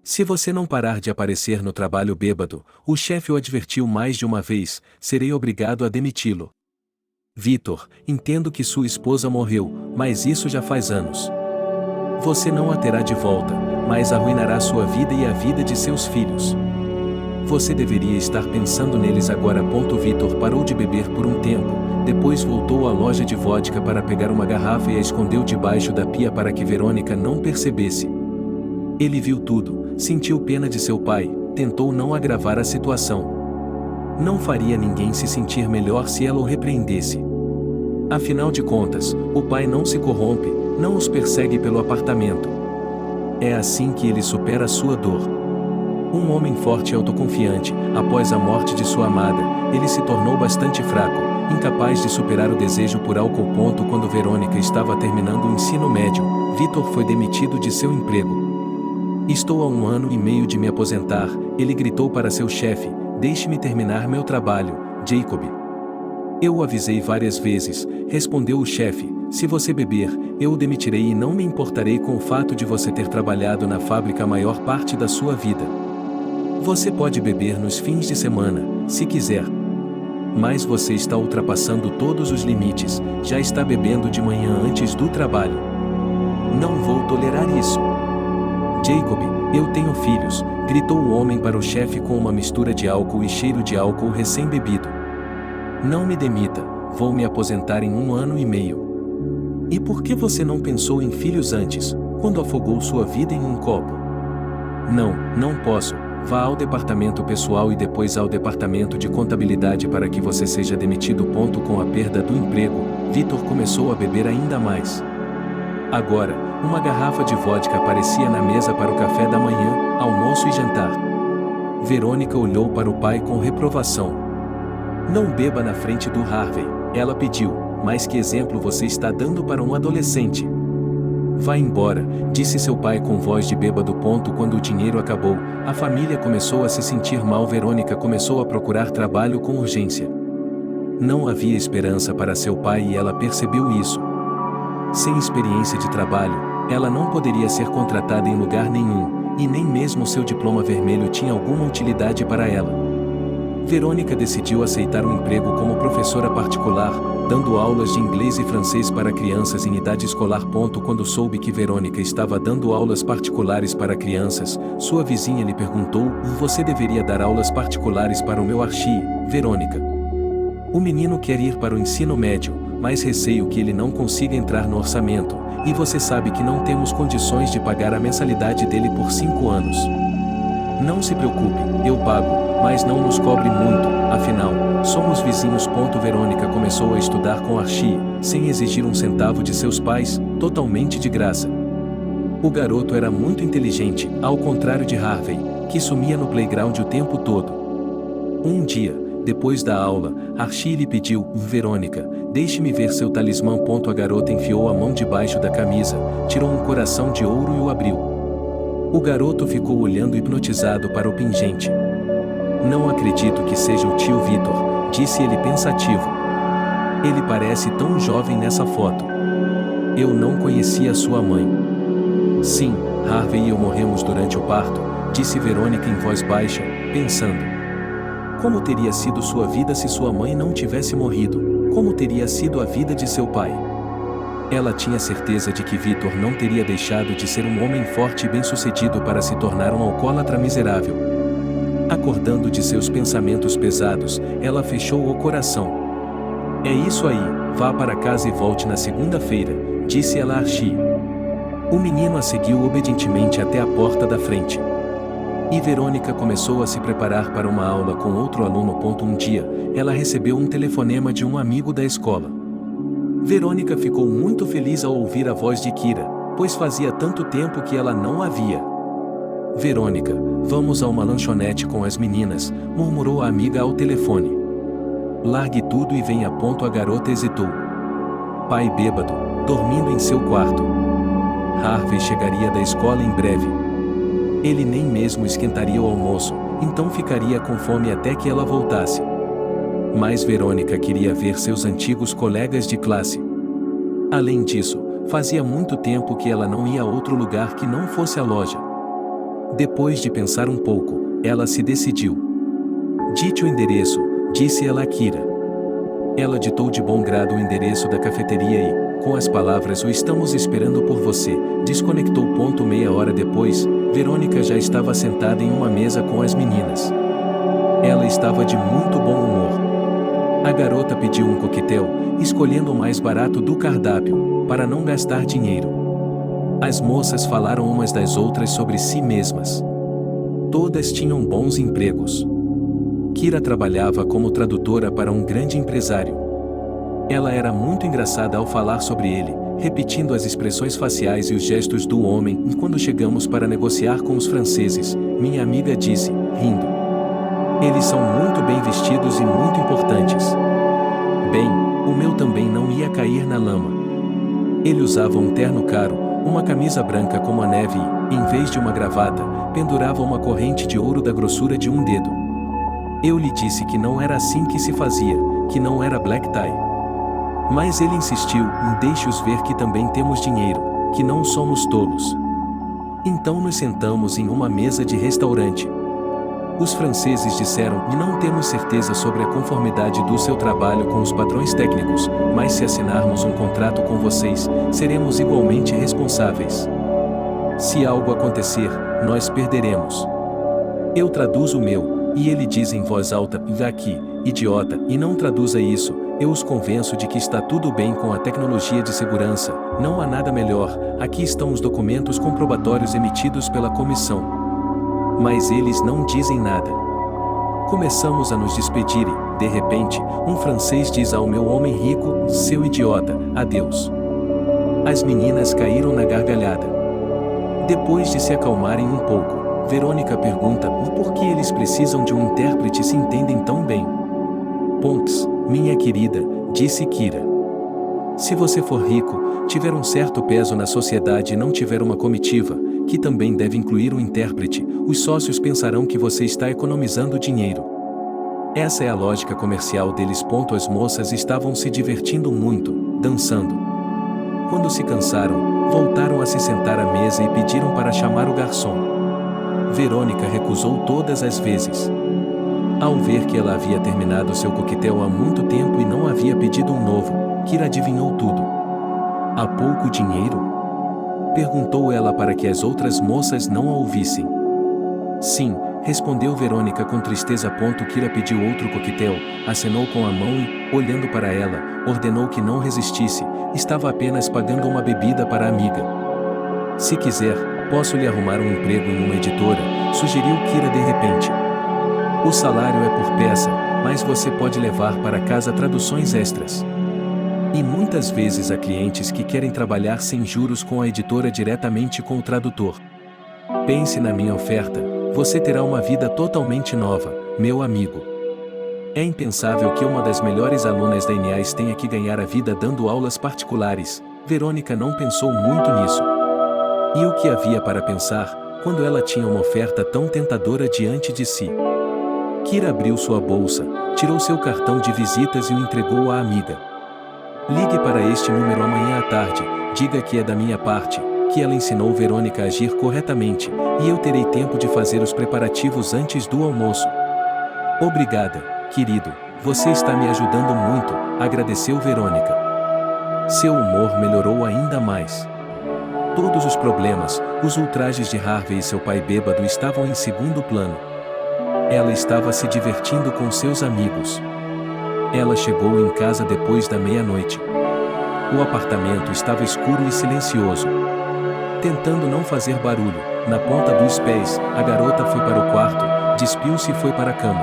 "Se você não parar de aparecer no trabalho bêbado", o chefe o advertiu mais de uma vez, "serei obrigado a demiti-lo." "Vitor, entendo que sua esposa morreu, mas isso já faz anos. Você não a terá de volta, mas arruinará sua vida e a vida de seus filhos. Você deveria estar pensando neles agora." Vitor parou de beber por um tempo, depois voltou à loja de vodka para pegar uma garrafa e a escondeu debaixo da pia para que Verônica não percebesse. Ele viu tudo, sentiu pena de seu pai, tentou não agravar a situação. Não faria ninguém se sentir melhor se ela o repreendesse. Afinal de contas, o pai não se corrompe, não os persegue pelo apartamento. É assim que ele supera sua dor. Um homem forte e autoconfiante, após a morte de sua amada, ele se tornou bastante fraco, incapaz de superar o desejo por álcool. Quando Verônica estava terminando o ensino médio, Vitor foi demitido de seu emprego. "Estou há 1 ano e meio de me aposentar", ele gritou para seu chefe, "deixe-me terminar meu trabalho, Jacob." "Eu o avisei várias vezes", respondeu o chefe, "se você beber, eu o demitirei e não me importarei com o fato de você ter trabalhado na fábrica a maior parte da sua vida. Você pode beber nos fins de semana, se quiser. Mas você está ultrapassando todos os limites, já está bebendo de manhã antes do trabalho. Não vou tolerar isso." "Jacob, eu tenho filhos", gritou o homem para o chefe com uma mistura de álcool e cheiro de álcool recém-bebido. "Não me demita, vou me aposentar em 1 ano e meio. E por que você não pensou em filhos antes, quando afogou sua vida em um copo?" Não posso. Vá ao departamento pessoal e depois ao departamento de contabilidade para que você seja demitido." Com a perda do emprego, Vitor começou a beber ainda mais. Agora, uma garrafa de vodka aparecia na mesa para o café da manhã, almoço e jantar. Verônica olhou para o pai com reprovação. "Não beba na frente do Harvey", ela pediu, "mas que exemplo você está dando para um adolescente?" "Vá embora", disse seu pai com voz de bêbado. Quando o dinheiro acabou, a família começou a se sentir mal. Verônica começou a procurar trabalho com urgência. Não havia esperança para seu pai e ela percebeu isso. Sem experiência de trabalho, ela não poderia ser contratada em lugar nenhum, e nem mesmo seu diploma vermelho tinha alguma utilidade para ela. Verônica decidiu aceitar um emprego como professora particular, dando aulas de inglês e francês para crianças em idade escolar. Quando soube que Verônica estava dando aulas particulares para crianças, sua vizinha lhe perguntou: "Você deveria dar aulas particulares para o meu Archie, Verônica. O menino quer ir para o ensino médio, mas receio que ele não consiga entrar no orçamento, e você sabe que não temos condições de pagar a mensalidade dele por 5 anos. Não se preocupe, eu pago, mas não nos cobre muito, afinal, somos vizinhos." Verônica começou a estudar com Archie, sem exigir um centavo de seus pais, totalmente de graça. O garoto era muito inteligente, ao contrário de Harvey, que sumia no playground o tempo todo. Um dia, depois da aula, Archie lhe pediu: "Verônica, deixe-me ver seu talismã." A garota enfiou a mão debaixo da camisa, tirou um coração de ouro e o abriu. O garoto ficou olhando hipnotizado para o pingente. "Não acredito que seja o tio Vitor", disse ele pensativo. Ele parece tão jovem nessa foto. Eu não conhecia sua mãe. Sim, Harvey e eu morremos durante o parto, disse Verônica em voz baixa, pensando. Como teria sido sua vida se sua mãe não tivesse morrido? Como teria sido a vida de seu pai? Ela tinha certeza de que Victor não teria deixado de ser um homem forte e bem-sucedido para se tornar um alcoólatra miserável. Acordando de seus pensamentos pesados, ela fechou o coração. É isso aí, vá para casa e volte na segunda-feira, disse ela a Archie. O menino a seguiu obedientemente até a porta da frente. E Verônica começou a se preparar para uma aula com outro aluno. Um dia, ela recebeu um telefonema de um amigo da escola. Verônica ficou muito feliz ao ouvir a voz de Kira, pois fazia tanto tempo que ela não a via. Verônica, vamos a uma lanchonete com as meninas, murmurou a amiga ao telefone. Largue tudo e venha. A garota hesitou. Pai bêbado, dormindo em seu quarto. Harvey chegaria da escola em breve. Ele nem mesmo esquentaria o almoço, então ficaria com fome até que ela voltasse. Mas Verônica queria ver seus antigos colegas de classe. Além disso, fazia muito tempo que ela não ia a outro lugar que não fosse a loja. Depois de pensar um pouco, ela se decidiu. Dite o endereço, disse ela a Kira. Ela ditou de bom grado o endereço da cafeteria e, com as palavras "o estamos esperando por você", desconectou. Meia hora depois, Verônica já estava sentada em uma mesa com as meninas. Ela estava de muito bom humor. A garota pediu um coquetel, escolhendo o mais barato do cardápio, para não gastar dinheiro. As moças falaram umas das outras sobre si mesmas. Todas tinham bons empregos. Kira trabalhava como tradutora para um grande empresário. Ela era muito engraçada ao falar sobre ele, repetindo as expressões faciais e os gestos do homem. E quando chegamos para negociar com os franceses, minha amiga disse, rindo: eles são muito bem vestidos e muito importantes. Bem, o meu também não ia cair na lama. Ele usava um terno caro, uma camisa branca como a neve e, em vez de uma gravata, pendurava uma corrente de ouro da grossura de um dedo. Eu lhe disse que não era assim que se fazia, que não era black tie. Mas ele insistiu em deixe-os ver que também temos dinheiro, que não somos tolos. Então nos sentamos em uma mesa de restaurante. Os franceses disseram e não temos certeza sobre a conformidade do seu trabalho com os padrões técnicos, mas se assinarmos um contrato com vocês, seremos igualmente responsáveis. Se algo acontecer, nós perderemos. Eu traduzo o meu, e ele diz em voz alta, daqui, idiota, e não traduza isso, eu os convenço de que está tudo bem com a tecnologia de segurança, não há nada melhor, aqui estão os documentos comprobatórios emitidos pela comissão. Mas eles não dizem nada. Começamos a nos despedir e, de repente, um francês diz ao meu homem rico, seu idiota, adeus. As meninas caíram na gargalhada. Depois de se acalmarem um pouco, Verônica pergunta por que eles precisam de um intérprete se entendem tão bem. Ponks, minha querida, disse Kira. Se você for rico, tiver um certo peso na sociedade e não tiver uma comitiva, que também deve incluir um intérprete, os sócios pensarão que você está economizando dinheiro. Essa é a lógica comercial deles. As moças estavam se divertindo muito, dançando. Quando se cansaram, voltaram a se sentar à mesa e pediram para chamar o garçom. Verônica recusou todas as vezes. Ao ver que ela havia terminado seu coquetel há muito tempo e não havia pedido um novo, Kira adivinhou tudo. Há pouco dinheiro? Perguntou ela para que as outras moças não a ouvissem. Sim, respondeu Verônica com tristeza. Kira pediu outro coquetel, acenou com a mão e, olhando para ela, ordenou que não resistisse, estava apenas pagando uma bebida para a amiga. Se quiser, posso lhe arrumar um emprego em uma editora, sugeriu Kira de repente. O salário é por peça, mas você pode levar para casa traduções extras. E muitas vezes há clientes que querem trabalhar sem juros com a editora diretamente com o tradutor. Pense na minha oferta, você terá uma vida totalmente nova, meu amigo. É impensável que uma das melhores alunas da INEAS tenha que ganhar a vida dando aulas particulares. Verônica não pensou muito nisso. E o que havia para pensar, quando ela tinha uma oferta tão tentadora diante de si? Kira abriu sua bolsa, tirou seu cartão de visitas e o entregou à amiga. Ligue para este número amanhã à tarde, diga que é da minha parte, que ela ensinou Verônica a agir corretamente, e eu terei tempo de fazer os preparativos antes do almoço. Obrigada, querido, você está me ajudando muito, agradeceu Verônica. Seu humor melhorou ainda mais. Todos os problemas, os ultrajes de Harvey e seu pai bêbado estavam em segundo plano. Ela estava se divertindo com seus amigos. Ela chegou em casa depois da meia-noite. O apartamento estava escuro e silencioso. Tentando não fazer barulho, na ponta dos pés, a garota foi para o quarto, despiu-se e foi para a cama.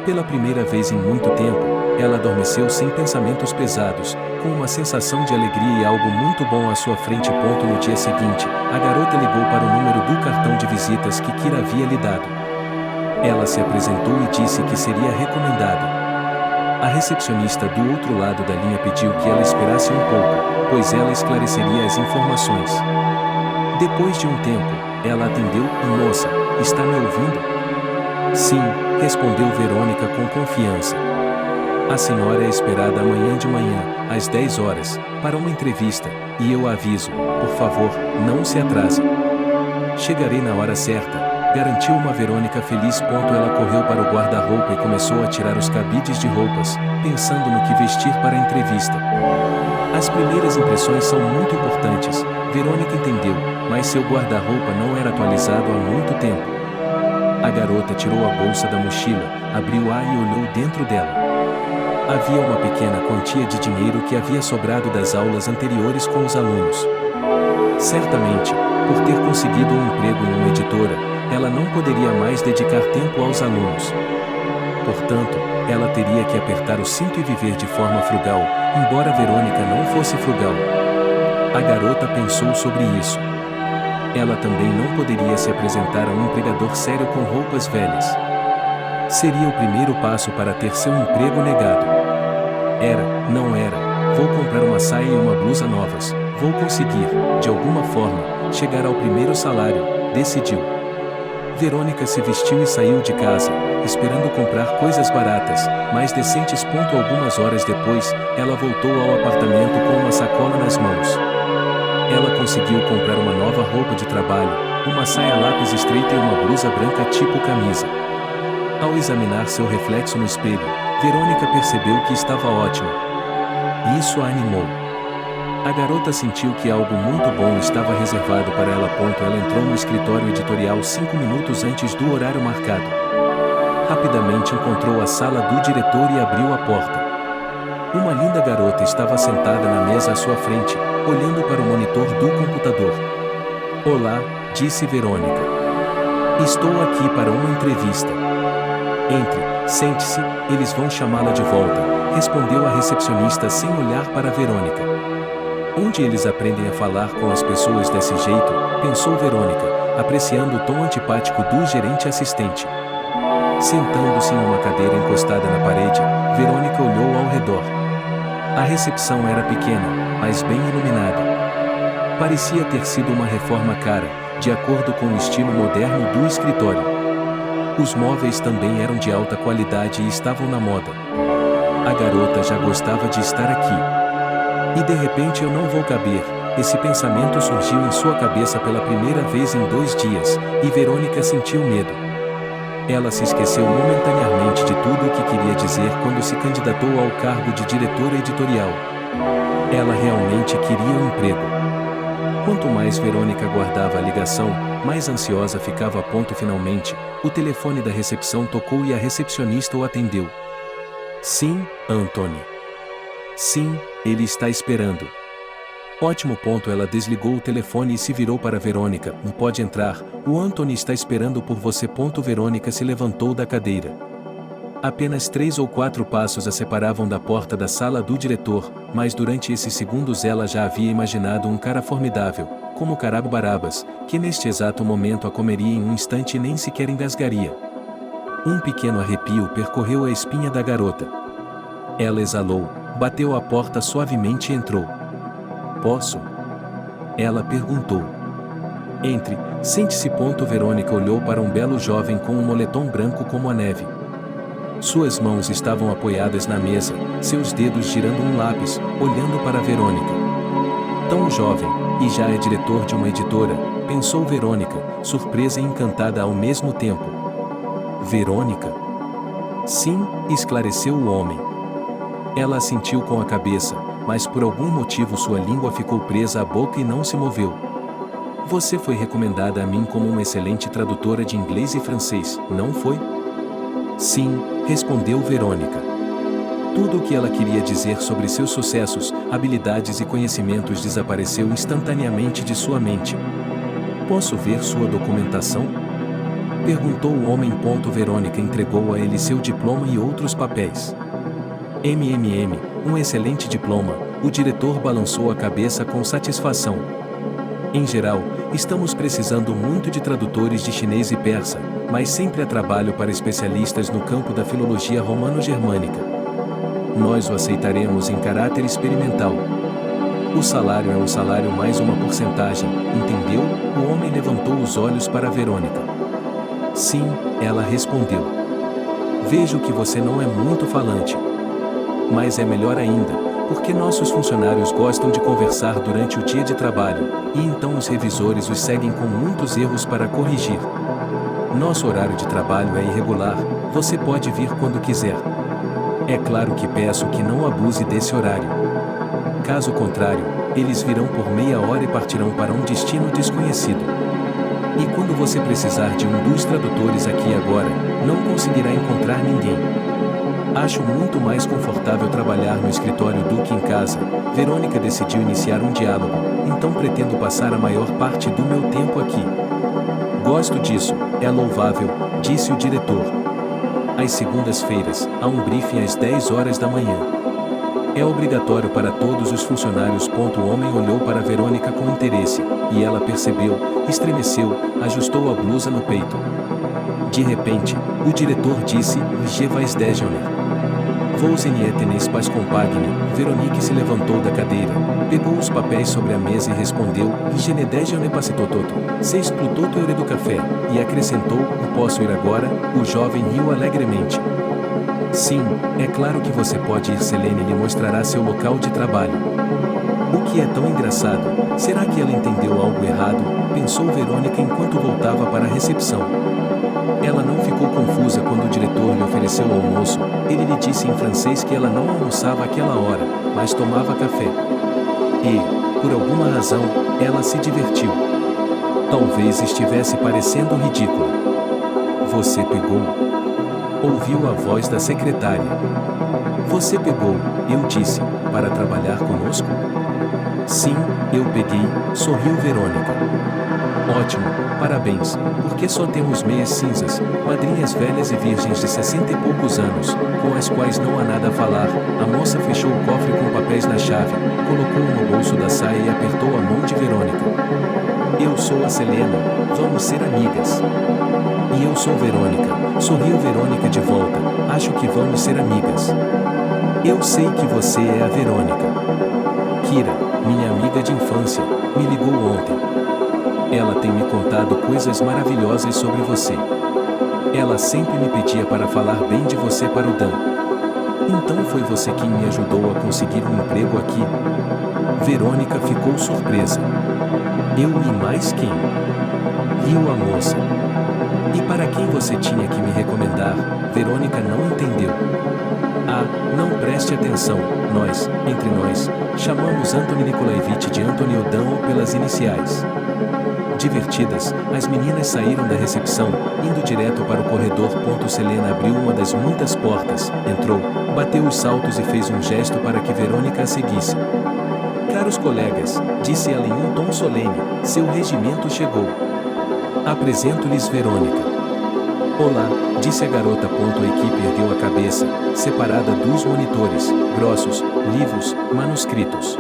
Pela primeira vez em muito tempo, ela adormeceu sem pensamentos pesados, com uma sensação de alegria e algo muito bom à sua frente. No dia seguinte, a garota ligou para o número do cartão de visitas que Kira havia lhe dado. Ela se apresentou e disse que seria recomendada. A recepcionista do outro lado da linha pediu que ela esperasse um pouco, pois ela esclareceria as informações. Depois de um tempo, ela atendeu. Moça, está me ouvindo? Sim, respondeu Verônica com confiança. A senhora é esperada amanhã de manhã, às 10 horas, para uma entrevista, e eu a aviso, por favor, não se atrase. Chegarei na hora certa, garantiu uma Verônica feliz. Ela correu para o guarda-roupa e começou a tirar os cabides de roupas, pensando no que vestir para a entrevista. As primeiras impressões são muito importantes, Verônica entendeu, mas seu guarda-roupa não era atualizado há muito tempo. A garota tirou a bolsa da mochila, abriu-a e olhou dentro dela. Havia uma pequena quantia de dinheiro que havia sobrado das aulas anteriores com os alunos. Certamente, por ter conseguido um emprego em uma editora, ela não poderia mais dedicar tempo aos alunos. Portanto, ela teria que apertar o cinto e viver de forma frugal, embora Verônica não fosse frugal. A garota pensou sobre isso. Ela também não poderia se apresentar a um empregador sério com roupas velhas. Seria o primeiro passo para ter seu emprego negado. Era, não era, vou comprar uma saia e uma blusa novas, vou conseguir, de alguma forma, chegar ao primeiro salário, decidiu. Verônica se vestiu e saiu de casa, esperando comprar coisas baratas, mais decentes. Algumas horas depois, ela voltou ao apartamento com uma sacola nas mãos. Ela conseguiu comprar uma nova roupa de trabalho, uma saia lápis estreita e uma blusa branca tipo camisa. Ao examinar seu reflexo no espelho, Verônica percebeu que estava ótima. Isso a animou. A garota sentiu que algo muito bom estava reservado para ela. Ela entrou no escritório editorial 5 minutos antes do horário marcado. Rapidamente encontrou a sala do diretor e abriu a porta. Uma linda garota estava sentada na mesa à sua frente, olhando para o monitor do computador. Olá, disse Verônica. Estou aqui para uma entrevista. Entre, sente-se, eles vão chamá-la de volta, respondeu a recepcionista sem olhar para Verônica. Onde eles aprendem a falar com as pessoas desse jeito, pensou Verônica, apreciando o tom antipático do gerente assistente. Sentando-se em uma cadeira encostada na parede, Verônica olhou ao redor. A recepção era pequena, mas bem iluminada. Parecia ter sido uma reforma cara, de acordo com o estilo moderno do escritório. Os móveis também eram de alta qualidade e estavam na moda. A garota já gostava de estar aqui. E de repente eu não vou caber. Esse pensamento surgiu em sua cabeça pela primeira vez em 2 dias, e Verônica sentiu medo. Ela se esqueceu momentaneamente de tudo o que queria dizer quando se candidatou ao cargo de diretora editorial. Ela realmente queria um emprego. Quanto mais Verônica guardava a ligação, mais ansiosa ficava. Finalmente, o telefone da recepção tocou e a recepcionista o atendeu. Sim, Anthony. Sim, ele está esperando. Ótimo. Ela desligou o telefone e se virou para Verônica. Pode entrar, o Anthony está esperando por você. Verônica se levantou da cadeira. Apenas 3 ou 4 passos a separavam da porta da sala do diretor, mas durante esses segundos ela já havia imaginado um cara formidável, como Carago Barabas, que neste exato momento a comeria em um instante e nem sequer engasgaria. Um pequeno arrepio percorreu a espinha da garota. Ela exalou, bateu a porta suavemente e entrou. Posso? Ela perguntou. Entre, sente-se. Verônica olhou para um belo jovem com um moletom branco como a neve. Suas mãos estavam apoiadas na mesa, seus dedos girando um lápis, olhando para Verônica. Tão jovem, e já é diretor de uma editora, pensou Verônica, surpresa e encantada ao mesmo tempo. Verônica? Sim, esclareceu o homem. Ela assentiu com a cabeça, mas por algum motivo sua língua ficou presa à boca e não se moveu. Você foi recomendada a mim como uma excelente tradutora de inglês e francês, não foi? Sim, respondeu Verônica. Tudo o que ela queria dizer sobre seus sucessos, habilidades e conhecimentos desapareceu instantaneamente de sua mente. Posso ver sua documentação? Perguntou o homem. Verônica entregou a ele seu diploma e outros papéis. Um excelente diploma, o diretor balançou a cabeça com satisfação. Em geral, estamos precisando muito de tradutores de chinês e persa, mas sempre há trabalho para especialistas no campo da filologia romano-germânica. Nós o aceitaremos em caráter experimental. O salário é um salário mais uma porcentagem, entendeu? O homem levantou os olhos para Verônica. Sim, ela respondeu. Vejo que você não é muito falante. Mas é melhor ainda, porque nossos funcionários gostam de conversar durante o dia de trabalho, e então os revisores os seguem com muitos erros para corrigir. Nosso horário de trabalho é irregular, você pode vir quando quiser. É claro que peço que não abuse desse horário. Caso contrário, eles virão por meia hora e partirão para um destino desconhecido. E quando você precisar de um dos tradutores aqui agora, não conseguirá encontrar ninguém. Acho muito mais confortável trabalhar no escritório do que em casa. Verônica decidiu iniciar um diálogo, então pretendo passar a maior parte do meu tempo aqui. Gosto disso, é louvável, disse o diretor. Às segundas-feiras, há um briefing às 10 horas da manhã. É obrigatório para todos os funcionários. O homem olhou para Verônica com interesse, e ela percebeu, estremeceu, ajustou a blusa no peito. De repente, o diretor disse, Je vais déjeuner. Vous en tenez pas compagnie. Veronique se levantou da cadeira, pegou os papéis sobre a mesa e respondeu, Je ne déjeuner pas toto. C'est plutôt heure do café, e acrescentou, posso ir agora? O jovem riu alegremente. Sim, é claro que você pode ir. Selene lhe mostrará seu local de trabalho. O que é tão engraçado, será que ela entendeu algo errado? Pensou Verônica enquanto voltava para a recepção. Ela não ficou confusa quando o diretor lhe ofereceu o almoço. Ele lhe disse em francês que ela não almoçava àquela hora, mas tomava café. E, por alguma razão, ela se divertiu. Talvez estivesse parecendo ridícula. Você pegou? Ouviu a voz da secretária. Você pegou, eu disse, para trabalhar conosco? Sim, eu peguei, sorriu Verônica. Ótimo, parabéns, porque só temos meias cinzas, madrinhas velhas e virgens de 60 e poucos anos, com as quais não há nada a falar. A moça fechou o cofre com papéis na chave, colocou-o no bolso da saia e apertou a mão de Verônica. Eu sou a Selena, vamos ser amigas. E eu sou Verônica, sorriu Verônica de volta, acho que vamos ser amigas. Eu sei que você é a Verônica. Kira, minha amiga de infância, me ligou ontem. Ela tem me contado coisas maravilhosas sobre você. Ela sempre me pedia para falar bem de você para o Dan. Então foi você quem me ajudou a conseguir um emprego aqui? Verônica ficou surpresa. Eu e mais quem? Riu a moça. E para quem você tinha que me recomendar? Verônica não entendeu. Ah, não preste atenção, nós, entre nós, chamamos Antony Nikolaevich de Antony Odan ou pelas iniciais. Divertidas, as meninas saíram da recepção, indo direto para o corredor. Selena abriu uma das muitas portas, entrou, bateu os saltos e fez um gesto para que Verônica a seguisse. Caros colegas, disse ela em um tom solene, seu regimento chegou. Apresento-lhes Verônica. Olá, disse a garota. A equipe ergueu a cabeça, separada dos monitores, grossos, livros, manuscritos.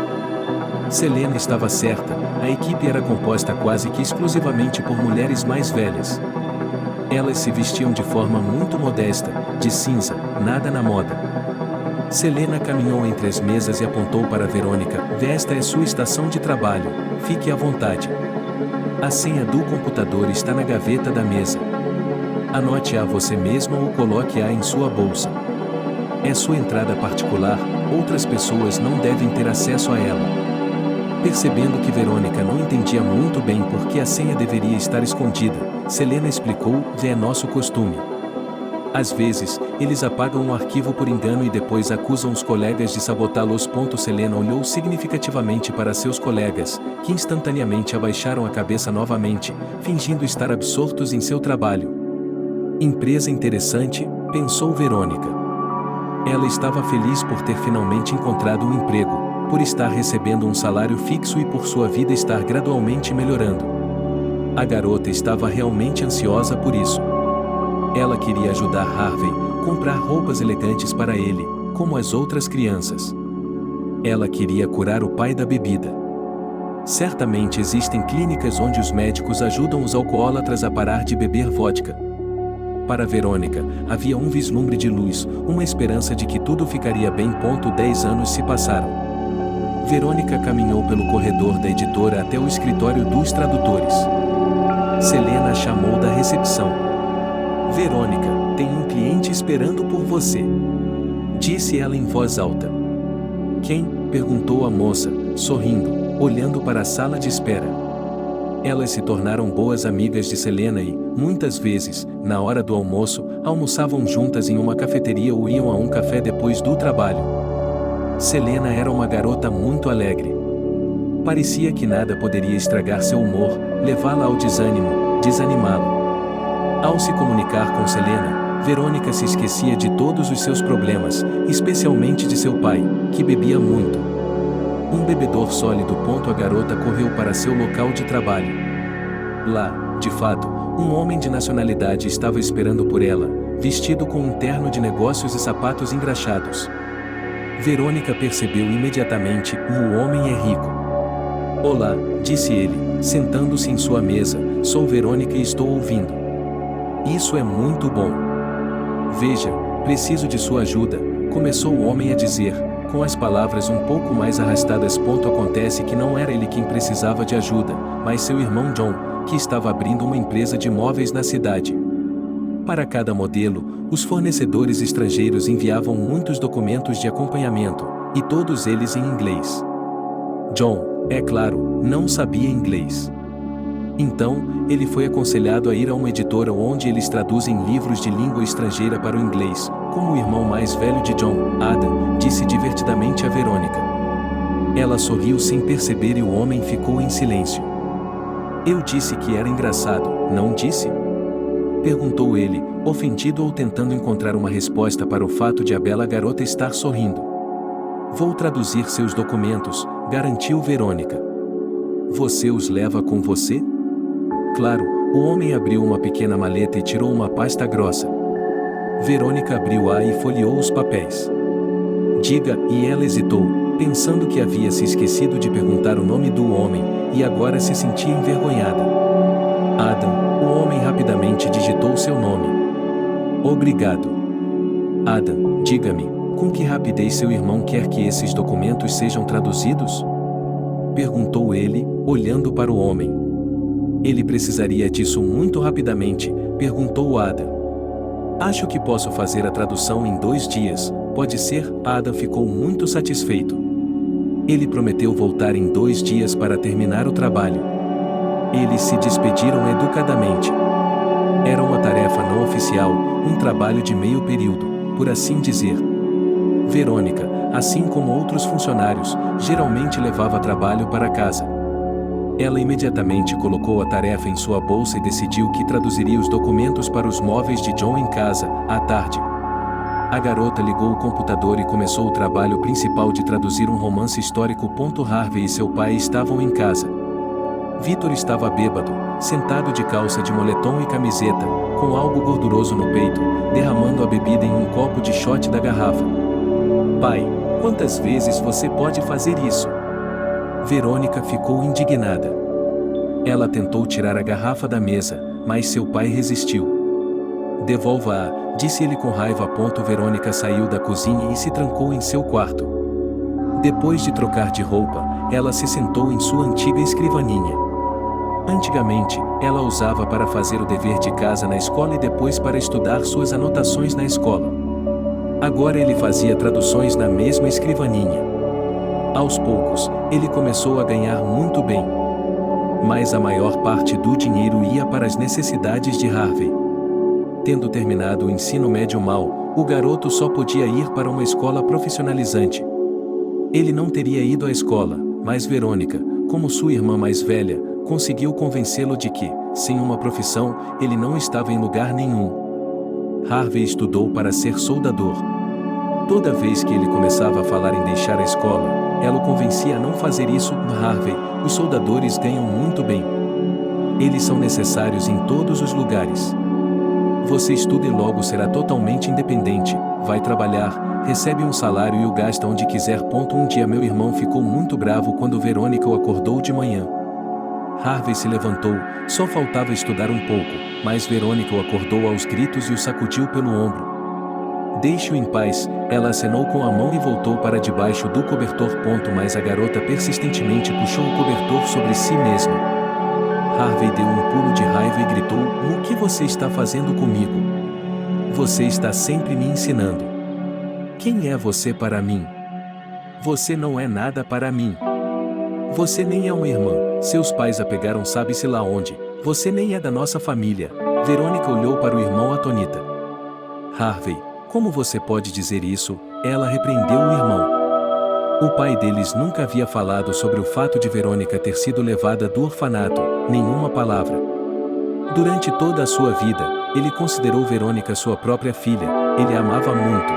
Selena estava certa, a equipe era composta quase que exclusivamente por mulheres mais velhas. Elas se vestiam de forma muito modesta, de cinza, nada na moda. Selena caminhou entre as mesas e apontou para Verônica. Esta é sua estação de trabalho, fique à vontade. A senha do computador está na gaveta da mesa. Anote-a você mesma ou coloque-a em sua bolsa. É sua entrada particular, outras pessoas não devem ter acesso a ela. Percebendo que Verônica não entendia muito bem por que a senha deveria estar escondida, Selena explicou: é nosso costume. Às vezes, eles apagam um arquivo por engano e depois acusam os colegas de sabotá-los. Selena olhou significativamente para seus colegas, que instantaneamente abaixaram a cabeça novamente, fingindo estar absortos em seu trabalho. Empresa interessante, pensou Verônica. Ela estava feliz por ter finalmente encontrado um emprego, por estar recebendo um salário fixo e por sua vida estar gradualmente melhorando. A garota estava realmente ansiosa por isso. Ela queria ajudar Harvey, comprar roupas elegantes para ele, como as outras crianças. Ela queria curar o pai da bebida. Certamente existem clínicas onde os médicos ajudam os alcoólatras a parar de beber vodka. Para Verônica, havia um vislumbre de luz, uma esperança de que tudo ficaria bem. 10 anos se passaram. Verônica caminhou pelo corredor da editora até o escritório dos tradutores. Selena a chamou da recepção. Verônica, tem um cliente esperando por você, disse ela em voz alta. Quem? Perguntou a moça, sorrindo, olhando para a sala de espera. Elas se tornaram boas amigas de Selena e, muitas vezes, na hora do almoço, almoçavam juntas em uma cafeteria ou iam a um café depois do trabalho. Selena era uma garota muito alegre. Parecia que nada poderia estragar seu humor, levá-la ao desânimo, desanimá-la. Ao se comunicar com Selena, Verônica se esquecia de todos os seus problemas, especialmente de seu pai, que bebia muito. Um bebedor sólido. A garota correu para seu local de trabalho. Lá, de fato, um homem de nacionalidade estava esperando por ela, vestido com um terno de negócios e sapatos engraxados. Verônica percebeu imediatamente: o homem é rico. Olá, disse ele, sentando-se em sua mesa, sou Verônica e estou ouvindo. Isso é muito bom. Veja, preciso de sua ajuda, começou o homem a dizer, com as palavras um pouco mais arrastadas. Acontece que não era ele quem precisava de ajuda, mas seu irmão John, que estava abrindo uma empresa de móveis na cidade. Para cada modelo, os fornecedores estrangeiros enviavam muitos documentos de acompanhamento, e todos eles em inglês. John, é claro, não sabia inglês. Então, ele foi aconselhado a ir a uma editora onde eles traduzem livros de língua estrangeira para o inglês, como o irmão mais velho de John, Adam, disse divertidamente a Verônica. Ela sorriu sem perceber e o homem ficou em silêncio. Eu disse que era engraçado, não disse? Perguntou ele, ofendido ou tentando encontrar uma resposta para o fato de a bela garota estar sorrindo. Vou traduzir seus documentos, garantiu Verônica. Você os leva com você? Claro, o homem abriu uma pequena maleta e tirou uma pasta grossa. Verônica abriu-a e folheou os papéis. Diga, e ela hesitou, pensando que havia se esquecido de perguntar o nome do homem, e agora se sentia envergonhada. Adam, o homem rapidamente digitou seu nome. Obrigado. Adam, diga-me, com que rapidez seu irmão quer que esses documentos sejam traduzidos? Perguntou ele, olhando para o homem. Ele precisaria disso muito rapidamente, perguntou Adam. Acho que posso fazer a tradução em 2 dias, pode ser? Adam ficou muito satisfeito. Ele prometeu voltar em 2 dias para terminar o trabalho. Eles se despediram educadamente. Era uma tarefa não oficial, um trabalho de meio período, por assim dizer. Verônica, assim como outros funcionários, geralmente levava trabalho para casa. Ela imediatamente colocou a tarefa em sua bolsa e decidiu que traduziria os documentos para os móveis de John em casa, à tarde. A garota ligou o computador e começou o trabalho principal de traduzir um romance histórico. Harvey e seu pai estavam em casa. Victor estava bêbado, sentado de calça de moletom e camiseta, com algo gorduroso no peito, derramando a bebida em um copo de shot da garrafa. Pai, quantas vezes você pode fazer isso? Verônica ficou indignada. Ela tentou tirar a garrafa da mesa, mas seu pai resistiu. Devolva-a, disse ele com raiva. Verônica saiu da cozinha e se trancou em seu quarto. Depois de trocar de roupa, ela se sentou em sua antiga escrivaninha. Antigamente, ela usava para fazer o dever de casa na escola e depois para estudar suas anotações na escola. Agora ele fazia traduções na mesma escrivaninha. Aos poucos, ele começou a ganhar muito bem. Mas a maior parte do dinheiro ia para as necessidades de Harvey. Tendo terminado o ensino médio mal, o garoto só podia ir para uma escola profissionalizante. Ele não teria ido à escola, mas Verônica, como sua irmã mais velha, conseguiu convencê-lo de que, sem uma profissão, ele não estava em lugar nenhum. Harvey estudou para ser soldador. Toda vez que ele começava a falar em deixar a escola, ela o convencia a não fazer isso. Harvey, os soldadores ganham muito bem. Eles são necessários em todos os lugares. Você estuda e logo será totalmente independente, vai trabalhar, recebe um salário e o gasta onde quiser. Um dia meu irmão ficou muito bravo quando Verônica o acordou de manhã. Harvey se levantou, só faltava estudar um pouco, mas Verônica o acordou aos gritos e o sacudiu pelo ombro. Deixe-o em paz, ela acenou com a mão e voltou para debaixo do cobertor. Mas a garota persistentemente puxou o cobertor sobre si mesma. Harvey deu um pulo de raiva e gritou: "O que você está fazendo comigo? Você está sempre me ensinando. Quem é você para mim? Você não é nada para mim. Você nem é uma irmã, seus pais a pegaram sabe-se lá onde, você nem é da nossa família." Verônica olhou para o irmão atonita. "Harvey, como você pode dizer isso?" Ela repreendeu o irmão. O pai deles nunca havia falado sobre o fato de Verônica ter sido levada do orfanato, nenhuma palavra. Durante toda a sua vida, ele considerou Verônica sua própria filha, ele a amava muito.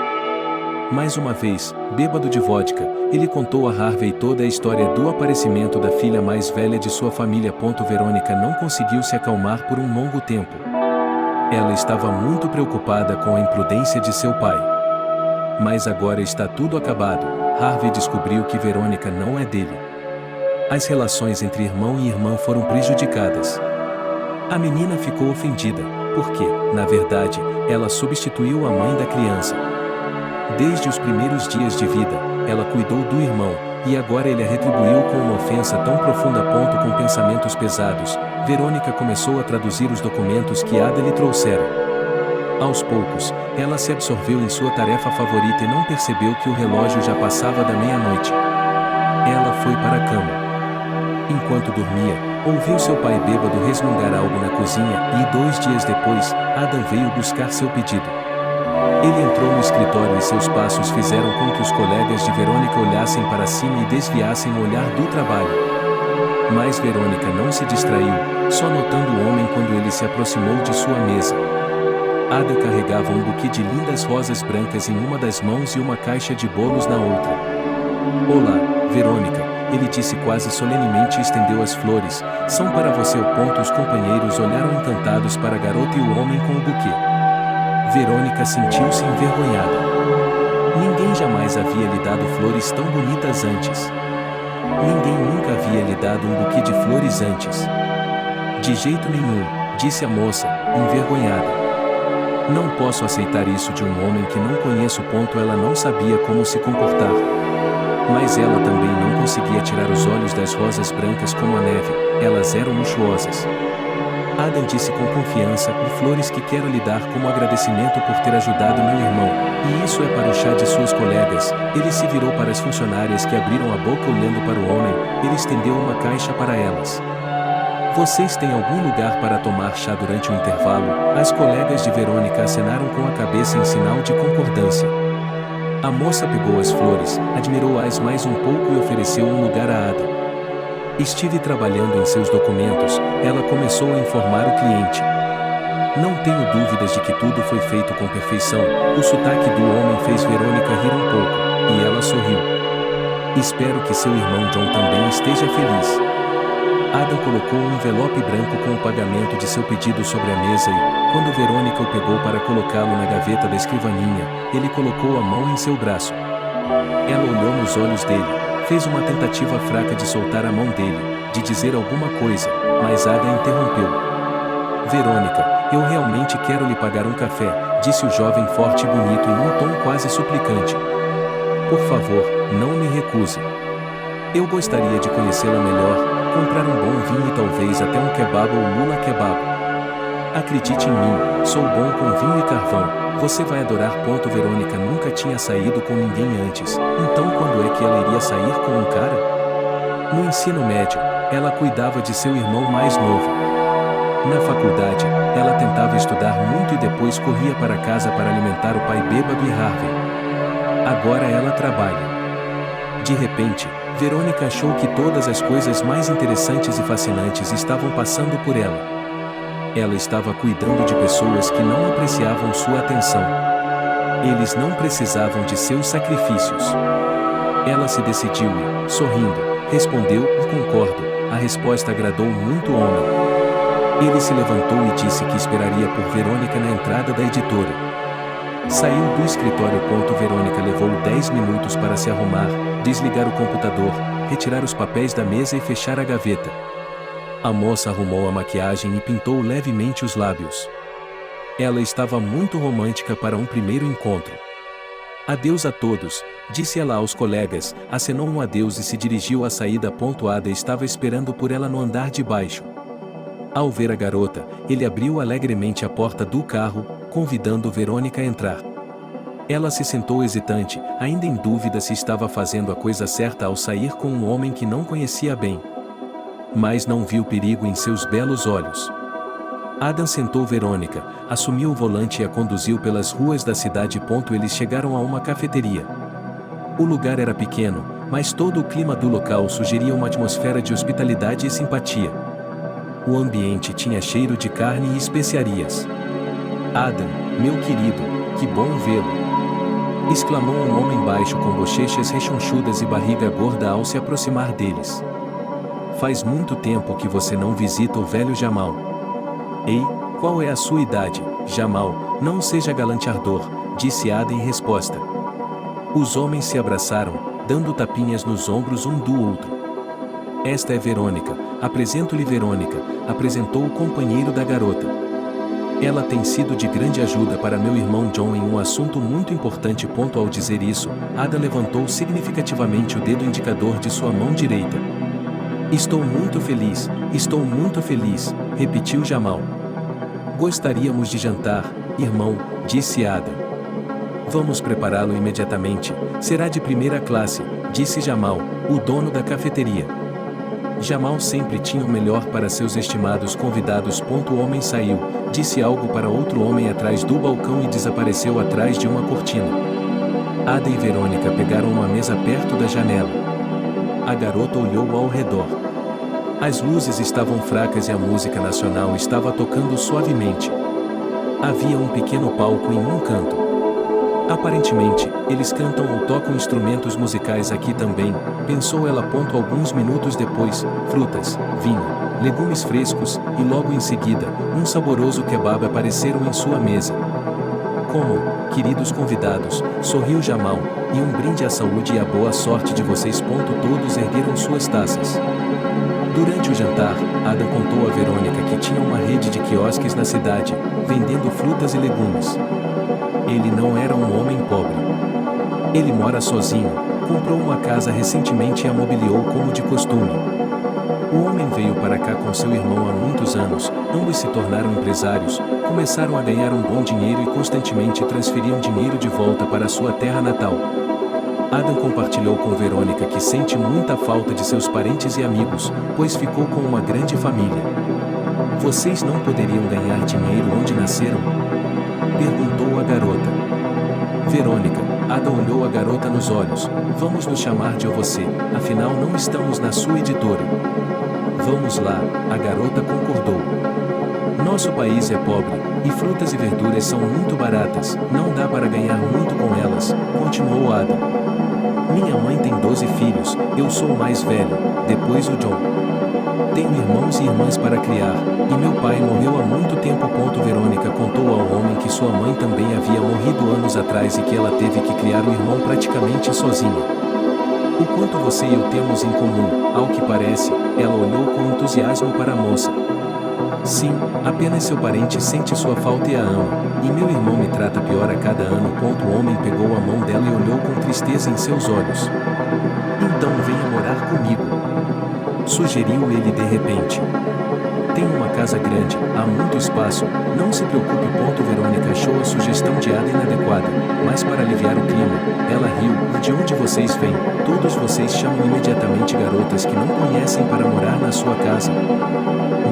Mais uma vez, bêbado de vodka, ele contou a Harvey toda a história do aparecimento da filha mais velha de sua família. Verônica não conseguiu se acalmar por um longo tempo. Ela estava muito preocupada com a imprudência de seu pai. Mas agora está tudo acabado. Harvey descobriu que Verônica não é dele. As relações entre irmão e irmã foram prejudicadas. A menina ficou ofendida, porque, na verdade, ela substituiu a mãe da criança. Desde os primeiros dias de vida, ela cuidou do irmão, e agora ele a retribuiu com uma ofensa tão profunda. Com pensamentos pesados, Verônica começou a traduzir os documentos que Ada lhe trouxera. Aos poucos, ela se absorveu em sua tarefa favorita e não percebeu que o relógio já passava da meia-noite. Ela foi para a cama. Enquanto dormia, ouviu seu pai bêbado resmungar algo na cozinha e 2 dias depois, Adam veio buscar seu pedido. Ele entrou no escritório e seus passos fizeram com que os colegas de Verônica olhassem para cima e desviassem o olhar do trabalho. Mas Verônica não se distraiu, só notando o homem quando ele se aproximou de sua mesa. Ada carregava um buquê de lindas rosas brancas em uma das mãos e uma caixa de bolos na outra. "Olá, Verônica", ele disse quase solenemente e estendeu as flores. "São para você." Os companheiros olharam encantados para a garota e o homem com o buquê. Verônica sentiu-se envergonhada. Ninguém jamais havia lhe dado flores tão bonitas antes. Ninguém nunca havia lhe dado um buquê de flores antes. "De jeito nenhum", disse a moça, envergonhada. "Não posso aceitar isso de um homem que não conheço." Ela não sabia como se comportar. Mas ela também não conseguia tirar os olhos das rosas brancas como a neve, elas eram luxuosas. Adam disse com confiança: "Flores que quero lhe dar como agradecimento por ter ajudado meu irmão, e isso é para o chá de suas colegas." Ele se virou para as funcionárias que abriram a boca olhando para o homem, ele estendeu uma caixa para elas. "Vocês têm algum lugar para tomar chá durante o intervalo?" As colegas de Verônica acenaram com a cabeça em sinal de concordância. A moça pegou as flores, admirou-as mais um pouco e ofereceu um lugar a Ada. "Estive trabalhando em seus documentos", ela começou a informar o cliente. "Não tenho dúvidas de que tudo foi feito com perfeição." O sotaque do homem fez Verônica rir um pouco, e ela sorriu. "Espero que seu irmão John também esteja feliz." Adam colocou um envelope branco com o pagamento de seu pedido sobre a mesa e, quando Verônica o pegou para colocá-lo na gaveta da escrivaninha, ele colocou a mão em seu braço. Ela olhou nos olhos dele, fez uma tentativa fraca de soltar a mão dele, de dizer alguma coisa, mas Adam interrompeu. "Verônica, eu realmente quero lhe pagar um café", disse o jovem forte e bonito em um tom quase suplicante. "Por favor, não me recuse. Eu gostaria de conhecê-la melhor." Comprar um bom vinho e talvez até um kebab ou lula kebab. Acredite em mim, sou bom com vinho e carvão, você vai adorar. Verônica nunca tinha saído com ninguém antes, então quando é que ela iria sair com um cara? No ensino médio, ela cuidava de seu irmão mais novo. Na faculdade, ela tentava estudar muito e depois corria para casa para alimentar o pai bêbado e Harvey. Agora ela trabalha. De repente, Verônica achou que todas as coisas mais interessantes e fascinantes estavam passando por ela. Ela estava cuidando de pessoas que não apreciavam sua atenção. Eles não precisavam de seus sacrifícios. Ela se decidiu e, sorrindo, respondeu: concordo. A resposta agradou muito o homem. Ele se levantou e disse que esperaria por Verônica na entrada da editora. Saiu do escritório. Verônica levou 10 minutos para se arrumar, desligar o computador, retirar os papéis da mesa e fechar a gaveta. A moça arrumou a maquiagem e pintou levemente os lábios. Ela estava muito romântica para um primeiro encontro. Adeus a todos, disse ela aos colegas, acenou um adeus e se dirigiu à saída. Ada estava esperando por ela no andar de baixo. Ao ver a garota, ele abriu alegremente a porta do carro, convidando Verônica a entrar. Ela se sentou hesitante, ainda em dúvida se estava fazendo a coisa certa ao sair com um homem que não conhecia bem. Mas não viu perigo em seus belos olhos. Adam sentou Verônica, assumiu o volante e a conduziu pelas ruas da cidade. Eles chegaram a uma cafeteria. O lugar era pequeno, mas todo o clima do local sugeria uma atmosfera de hospitalidade e simpatia. O ambiente tinha cheiro de carne e especiarias. Adam, meu querido, que bom vê-lo! Exclamou um homem baixo com bochechas rechonchudas e barriga gorda ao se aproximar deles. Faz muito tempo que você não visita o velho Jamal. Ei, qual é a sua idade, Jamal? Não seja galanteador, disse Ada em resposta. Os homens se abraçaram, dando tapinhas nos ombros um do outro. Esta é Verônica, apresento-lhe Verônica, apresentou o companheiro da garota. Ela tem sido de grande ajuda para meu irmão John em um assunto muito importante. Ao dizer isso, Ada levantou significativamente o dedo indicador de sua mão direita. Estou muito feliz, repetiu Jamal. Gostaríamos de jantar, irmão, disse Ada. Vamos prepará-lo imediatamente, será de primeira classe, disse Jamal, o dono da cafeteria. Jamal sempre tinha o melhor para seus estimados convidados. O homem saiu, disse algo para outro homem atrás do balcão e desapareceu atrás de uma cortina. Ada e Verônica pegaram uma mesa perto da janela. A garota olhou ao redor. As luzes estavam fracas e a música nacional estava tocando suavemente. Havia um pequeno palco em um canto. Aparentemente, eles cantam ou tocam instrumentos musicais aqui também, pensou ela. Alguns minutos depois, frutas, vinho, legumes frescos, e logo em seguida, um saboroso kebab apareceram em sua mesa. Como, queridos convidados, sorriu Jamal, e um brinde à saúde e à boa sorte de vocês. Todos ergueram suas taças. Durante o jantar, Ada contou a Verônica que tinha uma rede de quiosques na cidade, vendendo frutas e legumes. Ele não era um homem pobre. Ele mora sozinho, comprou uma casa recentemente e a mobiliou como de costume. O homem veio para cá com seu irmão há muitos anos, ambos se tornaram empresários, começaram a ganhar um bom dinheiro e constantemente transferiam dinheiro de volta para sua terra natal. Adam compartilhou com Verônica que sente muita falta de seus parentes e amigos, pois ficou com uma grande família. Vocês não poderiam ganhar dinheiro onde nasceram? Perguntou a garota. Verônica, Adam olhou a garota nos olhos. Vamos nos chamar de você, afinal não estamos na sua editora. Vamos lá, a garota concordou. Nosso país é pobre, e frutas e verduras são muito baratas, não dá para ganhar muito com elas, continuou Adam. Minha mãe tem 12 filhos, eu sou o mais velho, depois o John. Tenho irmãos e irmãs para criar, e meu pai morreu há muito tempo. Verônica contou ao homem que sua mãe também havia morrido anos atrás e que ela teve que criar o irmão praticamente sozinha. O quanto você e eu temos em comum, ao que parece, ela olhou com entusiasmo para a moça. Sim, apenas seu parente sente sua falta e a ama, e meu irmão me trata pior a cada ano. O homem pegou a mão dela e olhou com tristeza em seus olhos. Então venha morar comigo. sugeriu ele de repente. Tem uma casa grande, há muito espaço, não se preocupe. Verônica achou a sugestão de Ada inadequada, mas para aliviar o clima, ela riu. E de onde vocês vêm? Todos vocês chamam imediatamente garotas que não conhecem para morar na sua casa.